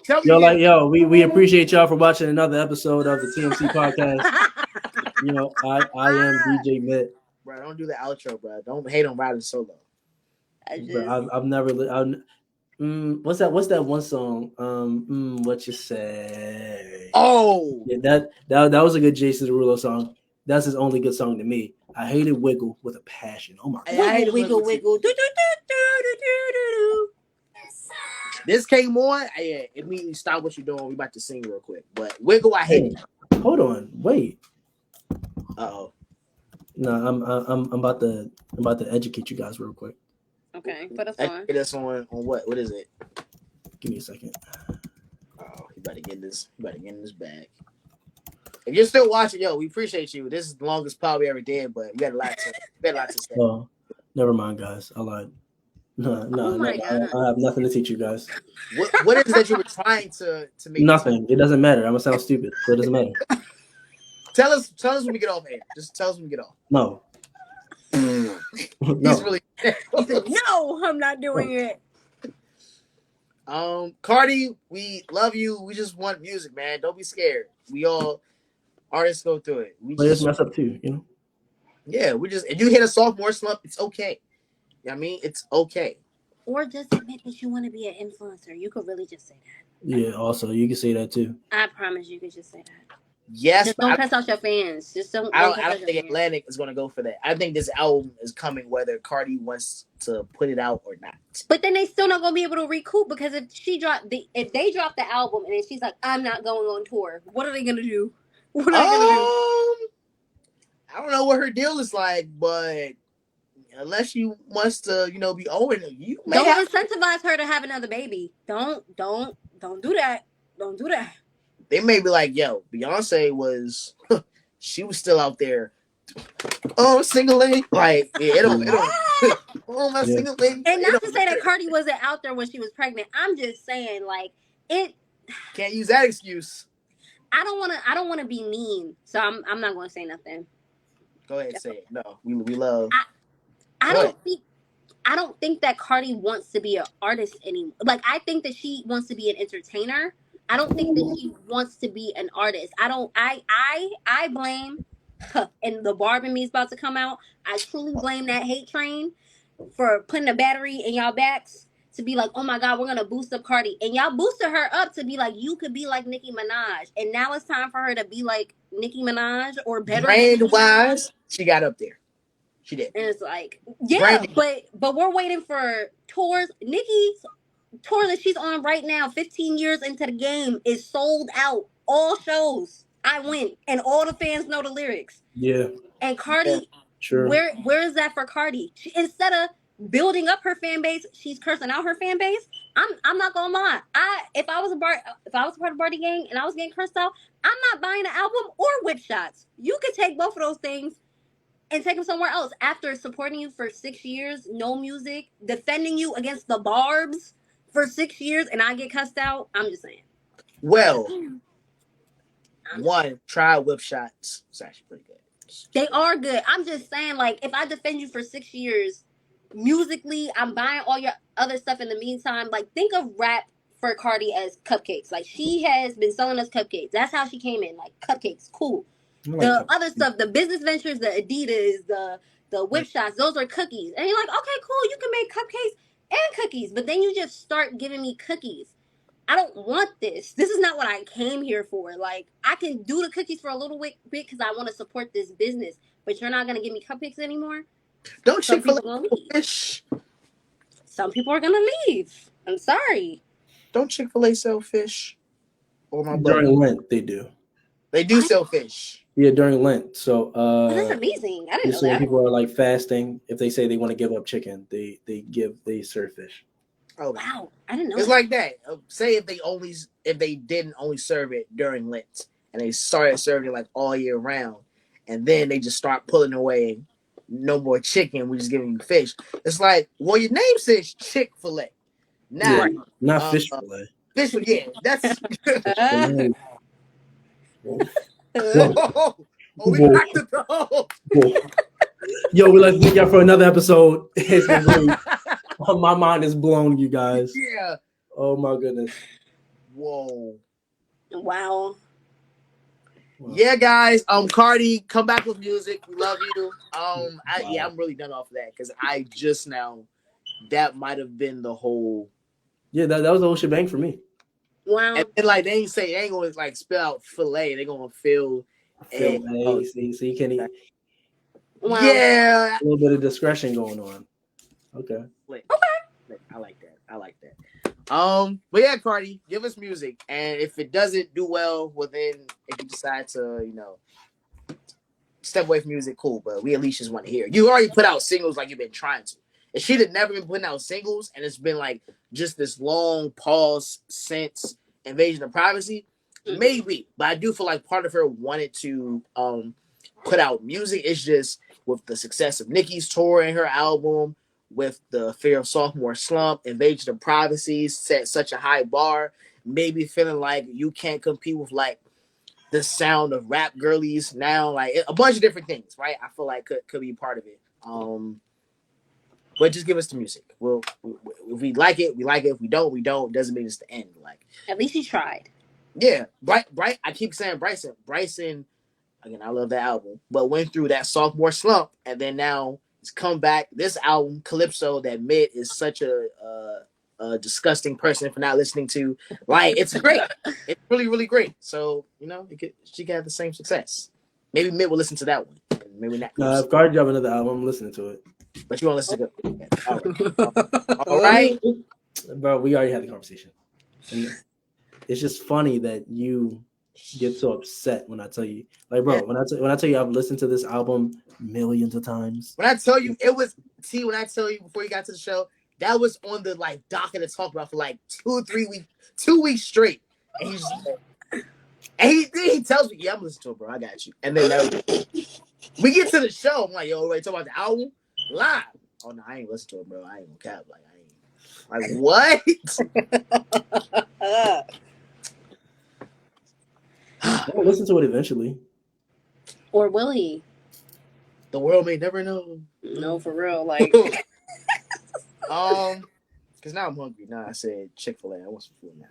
song. We appreciate y'all for watching another episode of the TMC podcast. I am DJ Mitt. Bro, don't do the outro, bro. Don't hate on riding solo. Bro, I've never. What's that one song? What you say? Oh, yeah, that was a good Jason Derulo song. That's his only good song to me. I hated Wiggle with a passion. Oh my God. I hated Wiggle. This came on. Yeah, immediately stop what you're doing. We about to sing real quick. But Wiggle, I hate it. Hold on, wait. Uh-oh. No, I'm about to educate you guys real quick. Okay, put us on. Educate us on what? What is it? Give me a second. Oh, You better get this bag. If you're still watching, yo, we appreciate you. This is the longest pod we ever did, but we got a lot to say. Oh, never mind, guys. I lied. No, I have nothing to teach you guys. What is it that you were trying to make? Nothing. It doesn't matter. I'm gonna sound stupid, so it doesn't matter. Tell us when we get off air. Just tell us when we get off. No. No. He's really no, I'm not doing it. Cardi, we love you. We just want music, man. Don't be scared. We all artists go through it. We just mess up too, you know. Yeah, if you hit a sophomore slump, it's okay. You know what I mean? It's okay. Or just admit that you want to be an influencer. You could really just say that. Yeah, also you can say that too. I promise you could just say that. Yes, just don't cuss out your fans. Just don't. I don't think Atlantic is going to go for that. I think this album is coming whether Cardi wants to put it out or not. But then they still not going to be able to recoup because if they drop the album and then she's like, I'm not going on tour, what are they going to do? What are they going to do? I don't know what her deal is like, but unless she wants to, be owing it, you may don't incentivize her to have another baby. Don't do that. Don't do that. They may be like, yo, Beyonce she was still out there. Oh, single lady. Like, yeah, it don't. Oh, my single lady. And not to say that Cardi wasn't out there when she was pregnant. I'm just saying, like, it. Can't use that excuse. I don't want to be mean, so I'm not going to say nothing. Go ahead, say it. No, we love. I don't think that Cardi wants to be an artist anymore. Like, I think that she wants to be an entertainer. I don't think that she wants to be an artist. I blame, and the Barb in me is about to come out. I truly blame that hate train for putting a battery in y'all backs to be like, oh my God, we're going to boost up Cardi. And y'all boosted her up to be like, you could be like Nicki Minaj. And now it's time for her to be like Nicki Minaj or better. Brand-wise, she got up there. She did. And it's like, yeah, but we're waiting for tours. Nicki's tour that she's on right now, 15 years into the game, is sold out. All shows. I went. And all the fans know the lyrics. Yeah. And Cardi, sure. Where is that for Cardi? Instead of building up her fan base, she's cursing out her fan base. I'm not gonna lie. If I was a part of Barty Gang and I was getting cursed out, I'm not buying an album or whip shots. You could take both of those things and take them somewhere else. After supporting you for 6 years, no music, defending you against the Barbs for 6 years, and I get cussed out. I'm just saying. Well, try whip shots. It's actually pretty good. They are good. I'm just saying, like, if I defend you for 6 years, musically, I'm buying all your other stuff in the meantime. Like, think of rap for Cardi as cupcakes. Like, she has been selling us cupcakes. That's how she came in. Like, cupcakes, cool. The other stuff, the business ventures, the Adidas, the whip shots, those are cookies. And you're like, okay, cool, you can make cupcakes and cookies. But then you just start giving me cookies. I don't want this. This is not what I came here for. Like, I can do the cookies for a little bit because I want to support this business. But you're not going to give me cupcakes anymore? Don't Chick-fil-A fish? Some people are going to leave. I'm sorry. Don't Chick-fil-A sell fish? During Lent, they do. They do sell fish. Yeah, during Lent. So that's amazing. I didn't know that. People are like fasting. If they say they want to give up chicken, they serve fish. Oh wow! I didn't know. It's like that. Say if they didn't only serve it during Lent and they started serving it like all year round, and then they just start pulling away, no more chicken. We're just giving you fish. It's like, well, your name says Chick-fil-A, not fish fillet. Fish, yeah, that's. We back to the Yo, we'd like to thank y'all for another episode. It's been great. My mind is blown, you guys. Yeah. Oh my goodness. Whoa. Wow. Yeah, guys. Cardi, come back with music. We love you. I'm really done off of that because I just now that might have been the whole. Yeah, that was the whole shebang for me. Wow. And like they ain't gonna like spell out fillet. They're gonna feel. See, you can't eat. Wow. Yeah. A little bit of discretion going on. Okay. I like that. But yeah, Cardi, give us music, and if it doesn't do well, then if you decide to, step away from music, cool. But we at least just want to hear it. You already put out singles like you've been trying to. If she'd have never been putting out singles, and it's been like just this long pause since Invasion of Privacy? Maybe, but I do feel like part of her wanted to put out music. It's just with the success of Nicki's tour and her album, with the Fear of Sophomore Slump, Invasion of Privacy set such a high bar. Maybe feeling like you can't compete with like the sound of rap girlies now, like a bunch of different things, right? I feel like could be part of it. But just give us the music. If we like it, we like it. If we don't, we don't. Doesn't mean it's the end. Like at least he tried. Yeah, Bright. I keep saying Bryson. Bryson. Again, I love that album, but went through that sophomore slump, and then now he's come back. This album, Calypso, that Mid is such a disgusting person for not listening to. Like, it's great. It's really, really great. So she could have the same success. Maybe Mid will listen to that one. Maybe not. If Guard have another album, I'm listening to it. But you won't listen to it. All right. Bro, we already had the conversation. And it's just funny that you get so upset when I tell you, like, bro, when I tell you I've listened to this album millions of times. When I tell you when I tell you before you got to the show, that was on the like docket to talk about for like 2 weeks straight. And he tells me, yeah, I'm listening to it, bro. I got you. And then we get to the show. I'm like, yo, wait, talk about the album live. Oh no, I ain't listen to it, bro. I ain't gonna cap. Like what? I'll listen to it eventually. Or will he? The world may never know. No, for real. Like, because now I'm hungry. Now I said Chick-fil-A. I want some food now.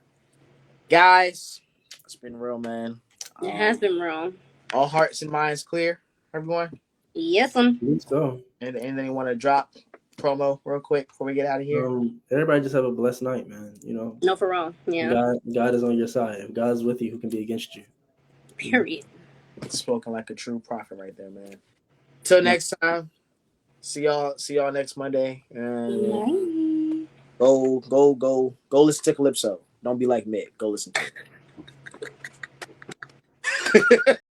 Guys, it's been real, man. It has been real. All hearts and minds clear, everyone? Yes, Let's go. And anything you want to drop promo real quick before we get out of here? Everybody just have a blessed night, man. No, for real. Yeah. God is on your side. If God's with you, who can be against you? Period. Spoken like a true prophet right there, man. Till next time. See y'all next Monday. And go listen to Calypso. Don't be like Mick. Go listen to it.